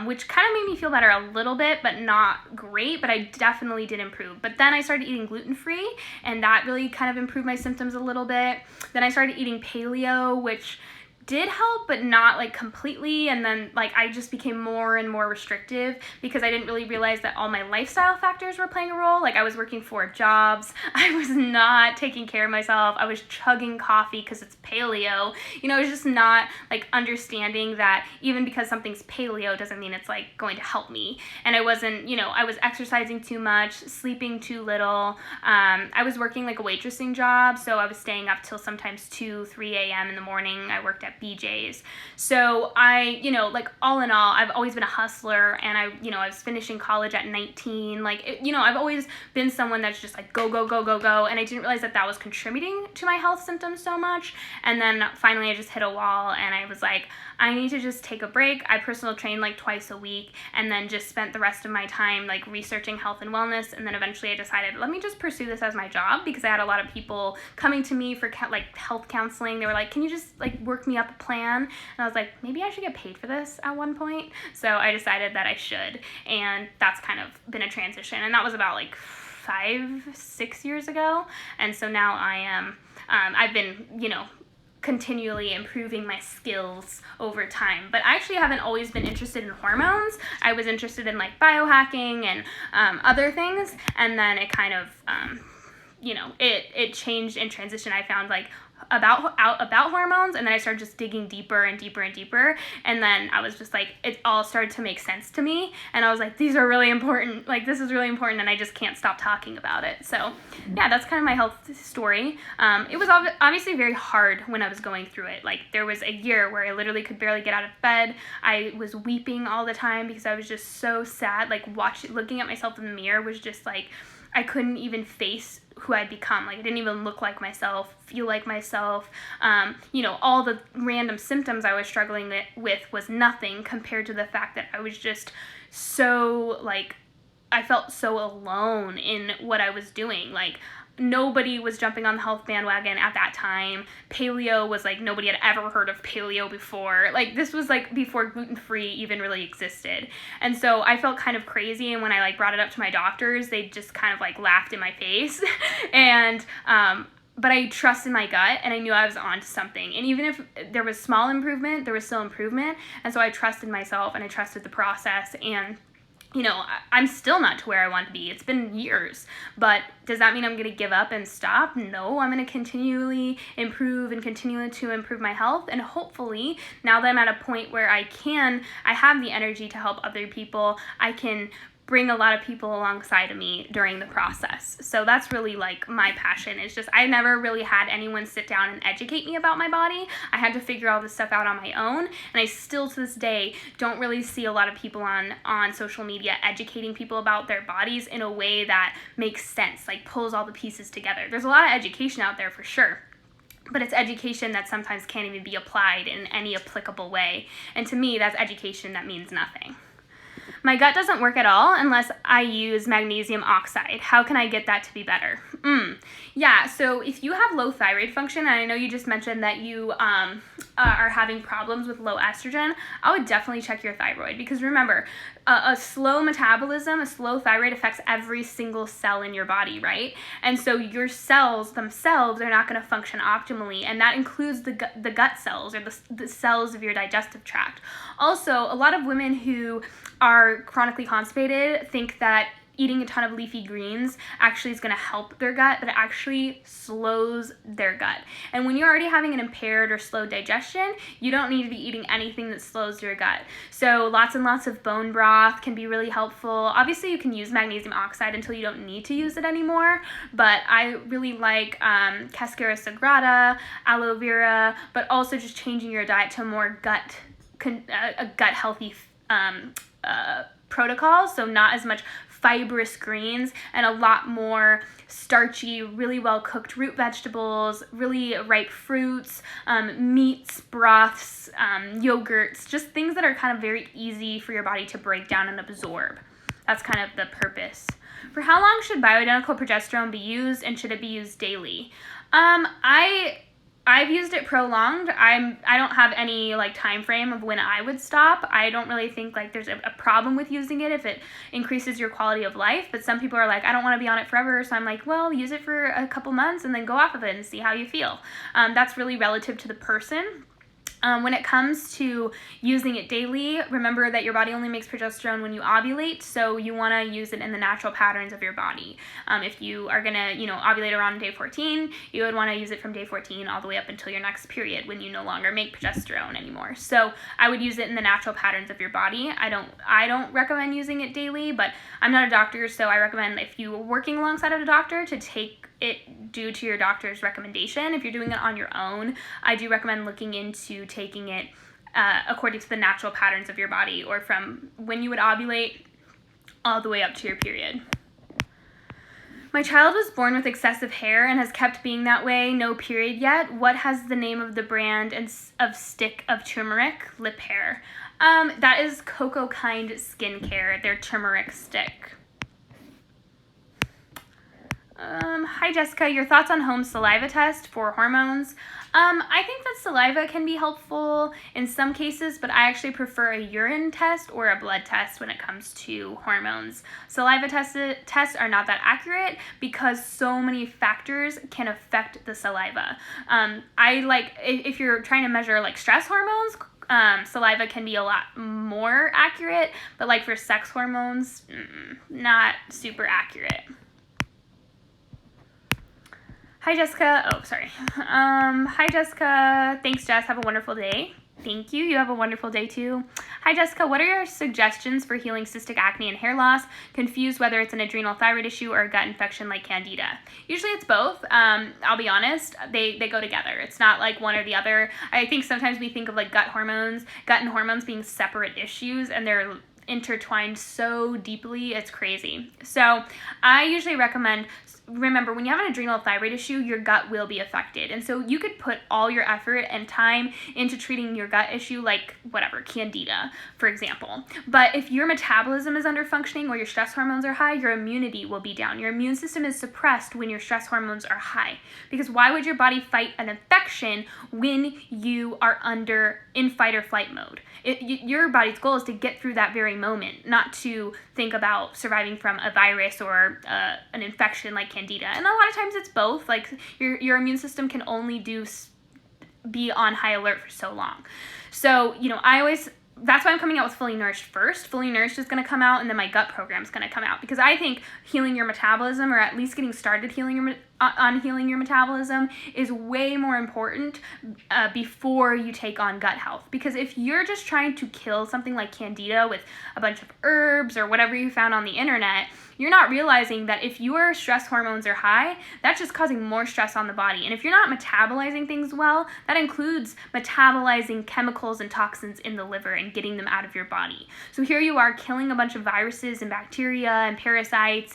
which kind of made me feel better a little bit, but not great, but I definitely did improve. But then I started eating gluten-free, and that really kind of improved my symptoms a little bit. Then I started eating paleo, which did help, but not like completely. And then like I just became more and more restrictive because I didn't really realize that all my lifestyle factors were playing a role. Like I was working 4 jobs, I was not taking care of myself, I was chugging coffee because it's paleo. I was just not like understanding that even because something's paleo doesn't mean it's like going to help me. And I wasn't, I was exercising too much, sleeping too little. I was working like a waitressing job, so I was staying up till sometimes 2-3 a.m. in the morning. I worked at BJ's. So I, like all in all, I've always been a hustler, and I was finishing college at 19. Like, I've always been someone that's just like go, go, go, go, go. And I didn't realize that that was contributing to my health symptoms so much. And then finally I just hit a wall, and I was like, I need to just take a break. I personal trained like twice a week, and then just spent the rest of my time like researching health and wellness. And then eventually I decided, let me just pursue this as my job, because I had a lot of people coming to me for like health counseling. They were like, can you just like work me up a plan? And I was like, maybe I should get paid for this at one point. So I decided that I should, and that's kind of been a transition. And that was about like 5-6 years ago. And so now I am, I've been, continually improving my skills over time. But I actually haven't always been interested in hormones. I was interested in like biohacking and other things, and then it kind of it changed in transition. I found like about hormones, and then I started just digging deeper and deeper and deeper, and then I was just like, it all started to make sense to me, and I was like, these are really important, like this is really important, and I just can't stop talking about it. So yeah, that's kind of my health story. It was obviously very hard when I was going through it. Like there was a year where I literally could barely get out of bed. I was weeping all the time because I was just so sad. Like looking at myself in the mirror was just like, I couldn't even face who I'd become. Like I didn't even look like myself, feel like myself. All the random symptoms I was struggling with was nothing compared to the fact that I was just so like, I felt so alone in what I was doing. Like nobody was jumping on the health bandwagon at that time. Paleo was like, nobody had ever heard of paleo before. Like this was like before gluten-free even really existed. And so I felt kind of crazy, and when I like brought it up to my doctors, they just kind of like laughed in my face. And but I trusted my gut, and I knew I was on to something. And even if there was small improvement, there was still improvement. And so I trusted myself, and I trusted the process. And I'm still not to where I want to be. It's been years, but does that mean I'm going to give up and stop? No, I'm going to continually improve and continue to improve my health. And hopefully now that I'm at a point where I have the energy to help other people, I can bring a lot of people alongside of me during the process. So that's really like my passion. It's just, I never really had anyone sit down and educate me about my body. I had to figure all this stuff out on my own. And I still to this day don't really see a lot of people on social media educating people about their bodies in a way that makes sense, like pulls all the pieces together. There's a lot of education out there for sure, but it's education that sometimes can't even be applied in any applicable way. And to me, that's education that means nothing. My gut doesn't work at all unless I use magnesium oxide. How can I get that to be better? Yeah, so if you have low thyroid function, and I know you just mentioned that you are having problems with low estrogen, I would definitely check your thyroid, because remember, a slow metabolism, a slow thyroid affects every single cell in your body, right? And so your cells themselves are not going to function optimally, and that includes the gut cells, or the cells of your digestive tract. Also, a lot of women who are chronically constipated think that eating a ton of leafy greens actually is going to help their gut, but it actually slows their gut. And when you're already having an impaired or slow digestion, you don't need to be eating anything that slows your gut. So lots and lots of bone broth can be really helpful. Obviously, you can use magnesium oxide until you don't need to use it anymore, but I really like Cascara sagrada, aloe vera, but also just changing your diet to a more gut healthy protocol, so not as much fibrous greens and a lot more starchy, really well cooked root vegetables, really ripe fruits, meats, broths, yogurts, just things that are kind of very easy for your body to break down and absorb. That's kind of the purpose. For how long should bioidentical progesterone be used, and should it be used daily? I've used it prolonged. I don't have any time frame of when I would stop. I don't really think there's a problem with using it if it increases your quality of life. But some people are like, I don't want to be on it forever. So I'm like, well, use it for a couple months and then go off of it and see how you feel. That's really relative to the person. When it comes to using it daily, remember that your body only makes progesterone when you ovulate, so you want to use it in the natural patterns of your body. If you are going to, ovulate around day 14, you would want to use it from day 14 all the way up until your next period when you no longer make progesterone anymore. So I would use it in the natural patterns of your body. I don't recommend using it daily, but I'm not a doctor, so I recommend if you're working alongside of a doctor to take it due to your doctor's recommendation. If you're doing it on your own, I do recommend looking into taking it according to the natural patterns of your body, or from when you would ovulate all the way up to your period. My child was born with excessive hair and has kept being that way, no period yet. What has the name of the brand and of stick of turmeric lip hair? That is Coco Kind Skincare, their turmeric stick. Hi Jessica, your thoughts on home saliva test for hormones? I think that saliva can be helpful in some cases, but I actually prefer a urine test or a blood test when it comes to hormones. Saliva tests are not that accurate because so many factors can affect the saliva. If you're trying to measure stress hormones, saliva can be a lot more accurate, but for sex hormones, not super accurate. Hi, Jessica. Oh, sorry. Hi, Jessica. Thanks, Jess. Have a wonderful day. Thank you. You have a wonderful day, too. Hi, Jessica. What are your suggestions for healing cystic acne and hair loss? Confused whether it's an adrenal thyroid issue or a gut infection like Candida. Usually it's both. I'll be honest. They go together. It's not one or the other. I think sometimes we think of gut and hormones being separate issues, and they're intertwined so deeply, it's crazy. So I usually recommend, remember, when you have an adrenal thyroid issue, your gut will be affected. And so you could put all your effort and time into treating your gut issue, Candida, for example. But if your metabolism is under functioning or your stress hormones are high, your immunity will be down. Your immune system is suppressed when your stress hormones are high. Because why would your body fight an infection when you are in fight or flight mode? Your body's goal is to get through that very moment, not to think about surviving from a virus or an infection like Candida. And a lot of times it's both. Your immune system can only be on high alert for so long. So, that's why I'm coming out with Fully Nourished first. Fully Nourished is going to come out, and then my gut program is going to come out, because I think healing your metabolism, or at least getting started healing your metabolism, is way more important before you take on gut health. Because if you're just trying to kill something like Candida with a bunch of herbs or whatever you found on the internet, you're not realizing that if your stress hormones are high, that's just causing more stress on the body. And if you're not metabolizing things well, that includes metabolizing chemicals and toxins in the liver and getting them out of your body. So here you are killing a bunch of viruses and bacteria and parasites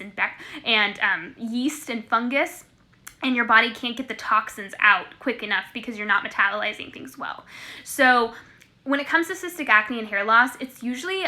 and yeast and fungus, and your body can't get the toxins out quick enough because you're not metabolizing things well. So when it comes to cystic acne and hair loss, it's usually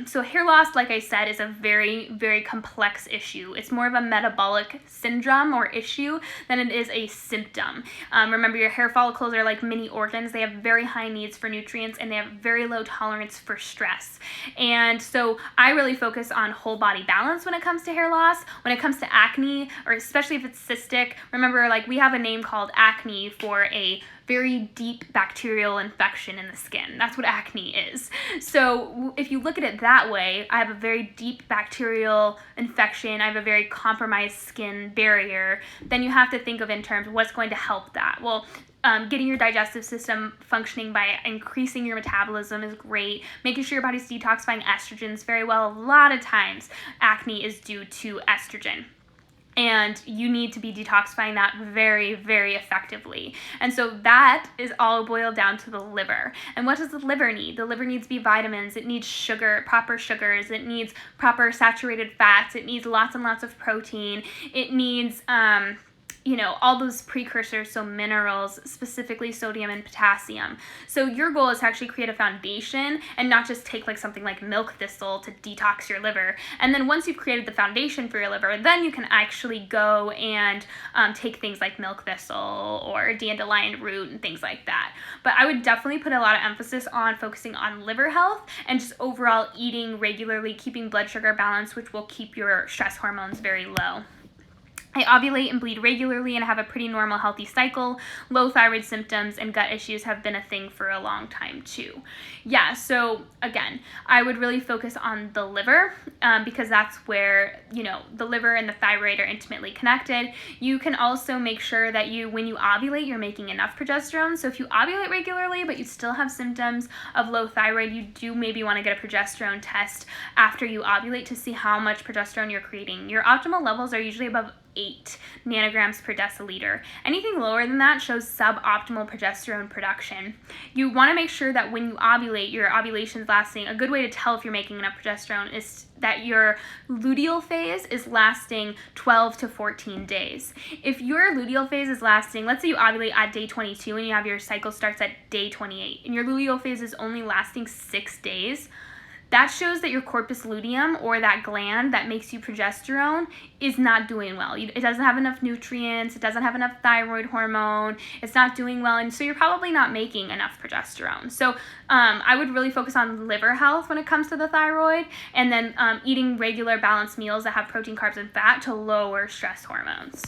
so hair loss, like I said, is a very, very complex issue. It's more of a metabolic syndrome or issue than it is a symptom. Remember, your hair follicles are like mini organs. They have very high needs for nutrients, and they have very low tolerance for stress. And so I really focus on whole body balance when it comes to hair loss. When it comes to acne, or especially if it's cystic, remember, we have a name called acne for a very deep bacterial infection in the skin. That's what acne is. So if you look at it that way, I have a very deep bacterial infection, I have a very compromised skin barrier, then you have to think of in terms of what's going to help that. Well, getting your digestive system functioning by increasing your metabolism is great. Making sure your body's detoxifying estrogens very well. A lot of times acne is due to estrogen. And you need to be detoxifying that very, very effectively. And so that is all boiled down to the liver. And what does the liver need? The liver needs B vitamins. It needs sugar, proper sugars. It needs proper saturated fats. It needs lots and lots of protein. It needs all those precursors, so minerals, specifically sodium and potassium. So your goal is to actually create a foundation and not just take like something like milk thistle to detox your liver. And then once you've created the foundation for your liver, then you can actually go and take things like milk thistle or dandelion root and things like that. But I would definitely put a lot of emphasis on focusing on liver health and just overall eating regularly, keeping blood sugar balanced, which will keep your stress hormones very low. I ovulate and bleed regularly and have a pretty normal, healthy cycle. Low thyroid symptoms and gut issues have been a thing for a long time too. Yeah, so again, I would really focus on the liver because that's where, the liver and the thyroid are intimately connected. You can also make sure that when you ovulate, you're making enough progesterone. So if you ovulate regularly, but you still have symptoms of low thyroid, you do maybe want to get a progesterone test after you ovulate to see how much progesterone you're creating. Your optimal levels are usually above 8 nanograms per deciliter. Anything lower than that shows suboptimal progesterone production. You want to make sure that when you ovulate, your ovulation's lasting. A good way to tell if you're making enough progesterone is that your luteal phase is lasting 12 to 14 days. If your luteal phase is lasting, let's say you ovulate at day 22 and you have your cycle starts at day 28, and your luteal phase is only lasting 6 days, that shows that your corpus luteum, or that gland that makes you progesterone, is not doing well. It doesn't have enough nutrients, it doesn't have enough thyroid hormone, it's not doing well, and so you're probably not making enough progesterone. So I would really focus on liver health when it comes to the thyroid, and then eating regular balanced meals that have protein, carbs, and fat to lower stress hormones.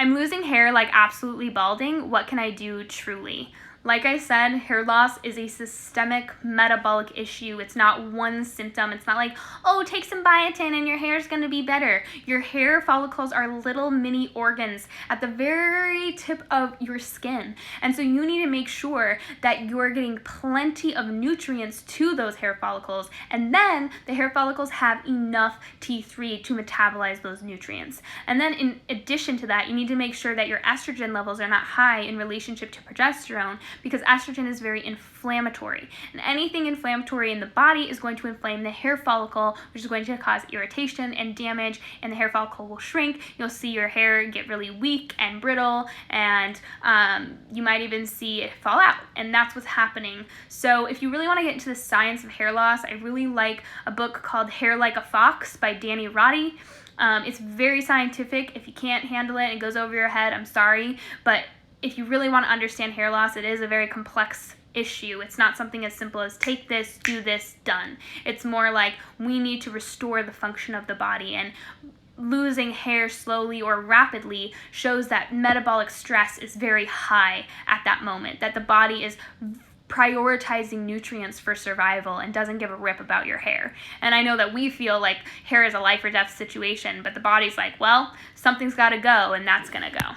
I'm losing hair like absolutely balding. What can I do truly? Like I said, hair loss is a systemic metabolic issue. It's not one symptom. It's not like, oh, take some biotin and your hair is going to be better. Your hair follicles are little mini organs at the very tip of your skin. And so you need to make sure that you're getting plenty of nutrients to those hair follicles. And then the hair follicles have enough T3 to metabolize those nutrients. And then in addition to that, you need to make sure that your estrogen levels are not high in relationship to progesterone, because estrogen is very inflammatory. And anything inflammatory in the body is going to inflame the hair follicle, which is going to cause irritation and damage, and the hair follicle will shrink. You'll see your hair get really weak and brittle, and you might even see it fall out. And that's what's happening. So if you really want to get into the science of hair loss, I really like a book called Hair Like a Fox by Danny Roddy. It's very scientific. If you can't handle it and it goes over your head, I'm sorry, but if you really want to understand hair loss, it is a very complex issue. It's not something as simple as take this, do this, done. It's more like we need to restore the function of the body, and losing hair slowly or rapidly shows that metabolic stress is very high at that moment, that the body is prioritizing nutrients for survival and doesn't give a rip about your hair. And I know that we feel like hair is a life or death situation, but the body's like, well, something's got to go, and that's going to go.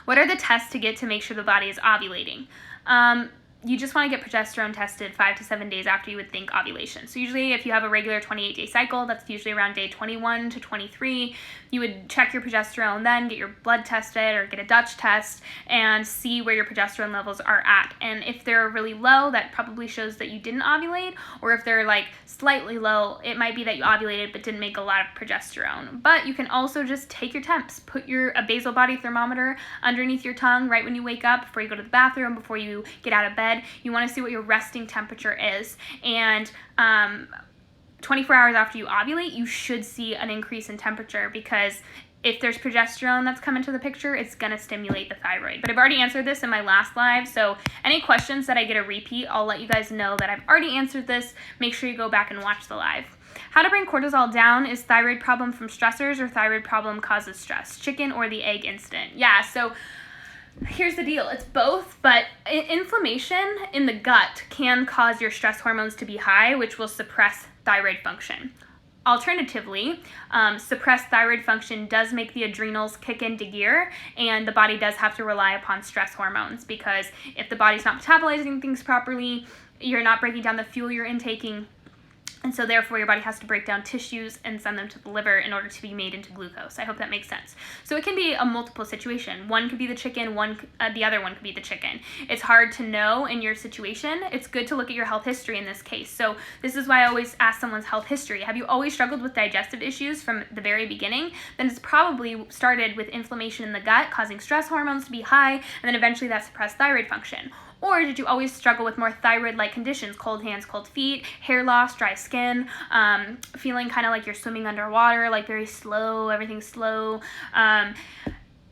What are the tests to get to make sure the body is ovulating? You just want to get progesterone tested 5 to 7 days after you would think ovulation. So usually if you have a regular 28-day cycle, that's usually around day 21 to 23, you would check your progesterone, then get your blood tested or get a Dutch test and see where your progesterone levels are at. And if they're really low, that probably shows that you didn't ovulate, or if they're like slightly low, it might be that you ovulated but didn't make a lot of progesterone. But you can also just take your temps, put a basal body thermometer underneath your tongue right when you wake up, before you go to the bathroom, before you get out of bed. You want to see what your resting temperature is, and 24 hours after you ovulate, you should see an increase in temperature, because if there's progesterone that's come into the picture, it's going to stimulate the thyroid. But I've already answered this in my last live, so any questions that I get a repeat, I'll let you guys know that I've already answered this. Make sure you go back and watch the live. How to bring cortisol down? Is thyroid problem from stressors, or thyroid problem causes stress? Chicken or the egg incident? Yeah, so here's the deal. It's both, but inflammation in the gut can cause your stress hormones to be high, which will suppress thyroid function. Alternatively, suppressed thyroid function does make the adrenals kick into gear, and the body does have to rely upon stress hormones, because if the body's not metabolizing things properly, you're not breaking down the fuel you're intaking, And so therefore your body has to break down tissues and send them to the liver in order to be made into glucose. I hope that makes sense. So it can be a multiple situation. One could be the chicken, the other one could be the chicken. It's hard to know in your situation. It's good to look at your health history in this case. So this is why I always ask someone's health history. Have you always struggled with digestive issues from the very beginning? Then it's probably started with inflammation in the gut, causing stress hormones to be high, and then eventually that suppressed thyroid function. Or did you always struggle with more thyroid-like conditions, cold hands, cold feet, hair loss, dry skin, feeling kind of like you're swimming underwater, like very slow, everything's slow.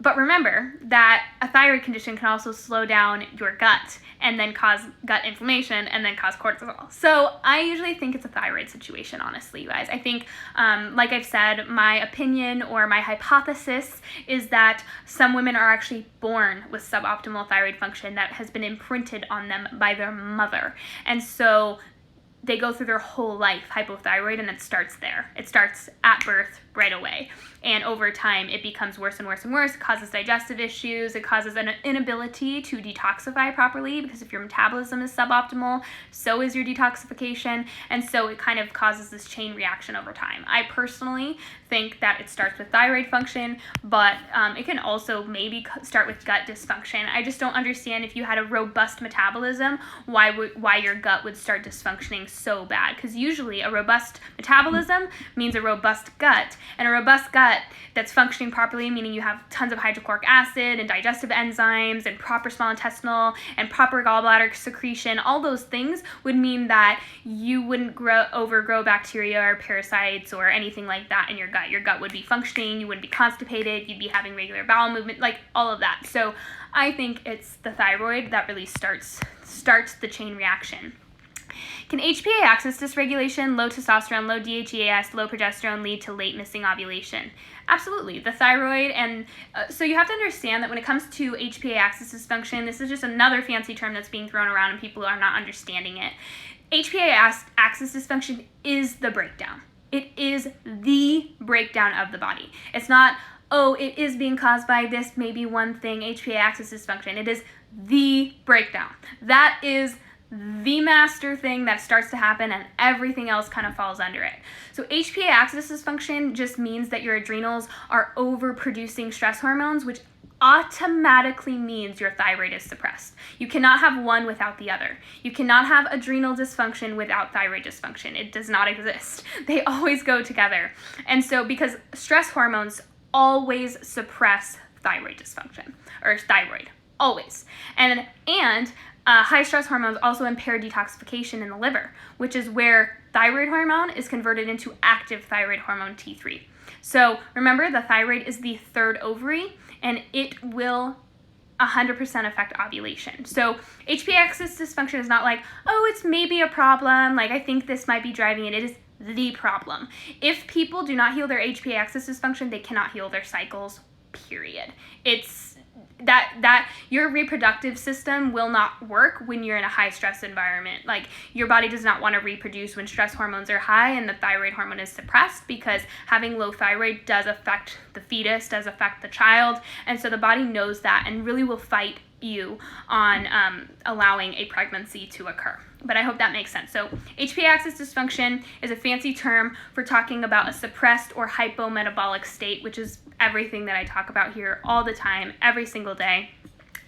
But remember that a thyroid condition can also slow down your gut and then cause gut inflammation and then cause cortisol. So I usually think it's a thyroid situation, honestly, you guys. I think, like I've said, my opinion or my hypothesis is that some women are actually born with suboptimal thyroid function that has been imprinted on them by their mother. And so they go through their whole life hypothyroid, and it starts there. It starts at birth right away. And over time, it becomes worse and worse and worse. It causes digestive issues. It causes an inability to detoxify properly, because if your metabolism is suboptimal, so is your detoxification. And so it kind of causes this chain reaction over time. I personally think that it starts with thyroid function, but it can also maybe start with gut dysfunction. I just don't understand, if you had a robust metabolism, why your gut would start dysfunctioning so bad. Because usually a robust metabolism means a robust gut, and a robust gut that's functioning properly, meaning you have tons of hydrochloric acid and digestive enzymes and proper small intestinal and proper gallbladder secretion. All those things would mean that you wouldn't overgrow bacteria or parasites or anything like that in your gut. Your gut would be functioning, you wouldn't be constipated, you'd be having regular bowel movement, like all of that. So I think it's the thyroid that really starts the chain reaction. Can HPA axis dysregulation, low testosterone, low DHEAS, low progesterone lead to late missing ovulation? Absolutely. The thyroid, and so you have to understand that when it comes to HPA axis dysfunction, this is just another fancy term that's being thrown around and people are not understanding it. HPA axis dysfunction is the breakdown. It is the breakdown of the body. It's not, oh, it is being caused by this maybe one thing, HPA axis dysfunction. It is the breakdown. That is the master thing that starts to happen, and everything else kind of falls under it. So HPA axis dysfunction just means that your adrenals are overproducing stress hormones, which automatically means your thyroid is suppressed. You cannot have one without the other. You cannot have adrenal dysfunction without thyroid dysfunction. It does not exist. They always go together. And so because stress hormones always suppress thyroid dysfunction, or thyroid, always. And high stress hormones also impair detoxification in the liver, which is where thyroid hormone is converted into active thyroid hormone T3. So remember, the thyroid is the third ovary, and it will 100% affect ovulation. So HPA axis dysfunction is not like, oh, it's maybe a problem, like I think this might be driving it. It is the problem. If people do not heal their HPA axis dysfunction, they cannot heal their cycles, period. It's that your reproductive system will not work when you're in a high stress environment. Like, your body does not want to reproduce when stress hormones are high and the thyroid hormone is suppressed, because having low thyroid does affect the fetus, does affect the child, and so the body knows that and really will fight you on allowing a pregnancy to occur. But I hope that makes sense. So HPA axis dysfunction is a fancy term for talking about a suppressed or hypometabolic state, which is everything that I talk about here all the time, every single day.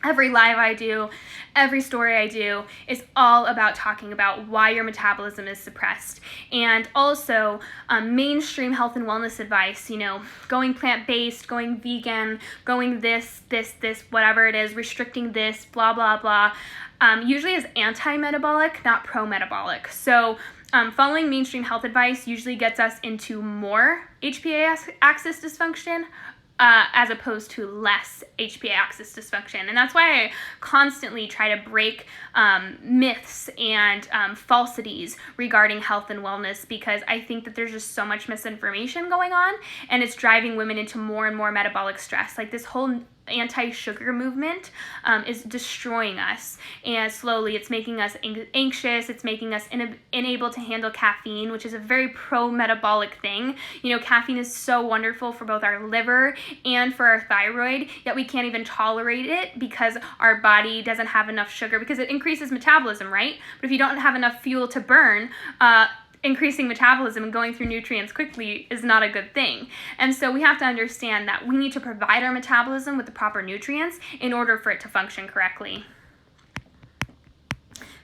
Every live I do, every story I do is all about talking about why your metabolism is suppressed. And also mainstream health and wellness advice, going plant-based, going vegan, going this, whatever it is, restricting this, blah, blah, blah, usually is anti-metabolic, not pro-metabolic. So following mainstream health advice usually gets us into more HPA axis dysfunction, as opposed to less HPA axis dysfunction. And that's why I constantly try to break myths and falsities regarding health and wellness, because I think that there's just so much misinformation going on, and it's driving women into more and more metabolic stress. Like, this whole anti-sugar movement is destroying us, and slowly it's making us anxious. It's making us unable to handle caffeine, which is a very pro-metabolic thing. Caffeine is so wonderful for both our liver and for our thyroid, yet we can't even tolerate it because our body doesn't have enough sugar, because it increases metabolism, right? But if you don't have enough fuel to burn, increasing metabolism and going through nutrients quickly is not a good thing. And so we have to understand that we need to provide our metabolism with the proper nutrients in order for it to function correctly.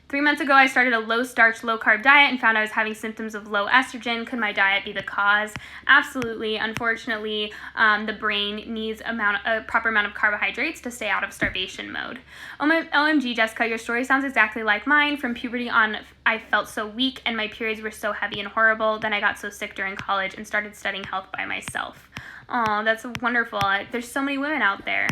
3 months ago, I started a low-starch, low-carb diet and found I was having symptoms of low estrogen. Could my diet be the cause? Absolutely. Unfortunately, the brain needs a proper amount of carbohydrates to stay out of starvation mode. OMG, Jessica, your story sounds exactly like mine. From puberty on, I felt so weak and my periods were so heavy and horrible. Then I got so sick during college and started studying health by myself. Oh, that's wonderful. There's so many women out there.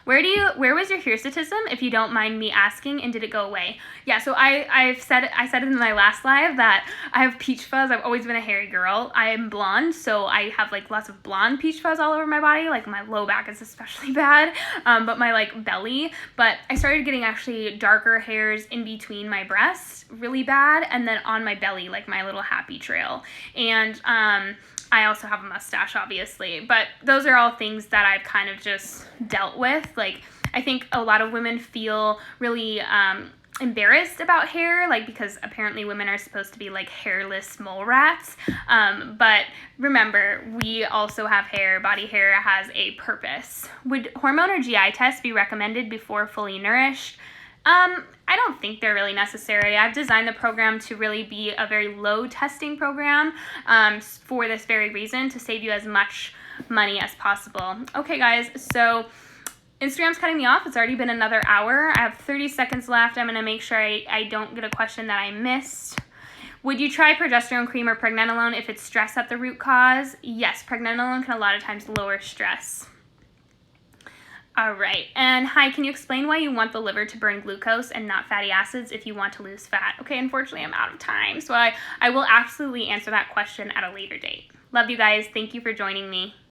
Where was your hirsutism, if you don't mind me asking, and did it go away? Yeah, so I said it in my last live that I have peach fuzz. I've always been a hairy girl. I am blonde, so I have like lots of blonde peach fuzz all over my body. Like my low back is especially bad, but my like belly. But I started getting actually darker hairs in between my breasts, really bad, and then on my belly, like my little happy trail. And I also have a mustache, obviously, but those are all things that I've kind of just dealt with. Like, I think a lot of women feel really embarrassed about hair, like, because apparently women are supposed to be like hairless mole rats. But remember, we also have hair. Body hair has a purpose. Would hormone or GI tests be recommended before Fully Nourished? I don't think they're really necessary. I've designed the program to really be a very low testing program for this very reason, to save you as much money as possible. Okay, guys, so Instagram's cutting me off. It's already been another hour. I have 30 seconds left. I'm going to make sure I don't get a question that I missed. Would you try progesterone cream or pregnenolone if it's stress at the root cause? Yes, pregnenolone can a lot of times lower stress. All right, and hi, can you explain why you want the liver to burn glucose and not fatty acids if you want to lose fat? Okay, unfortunately, I'm out of time, so I will absolutely answer that question at a later date. Love you guys. Thank you for joining me.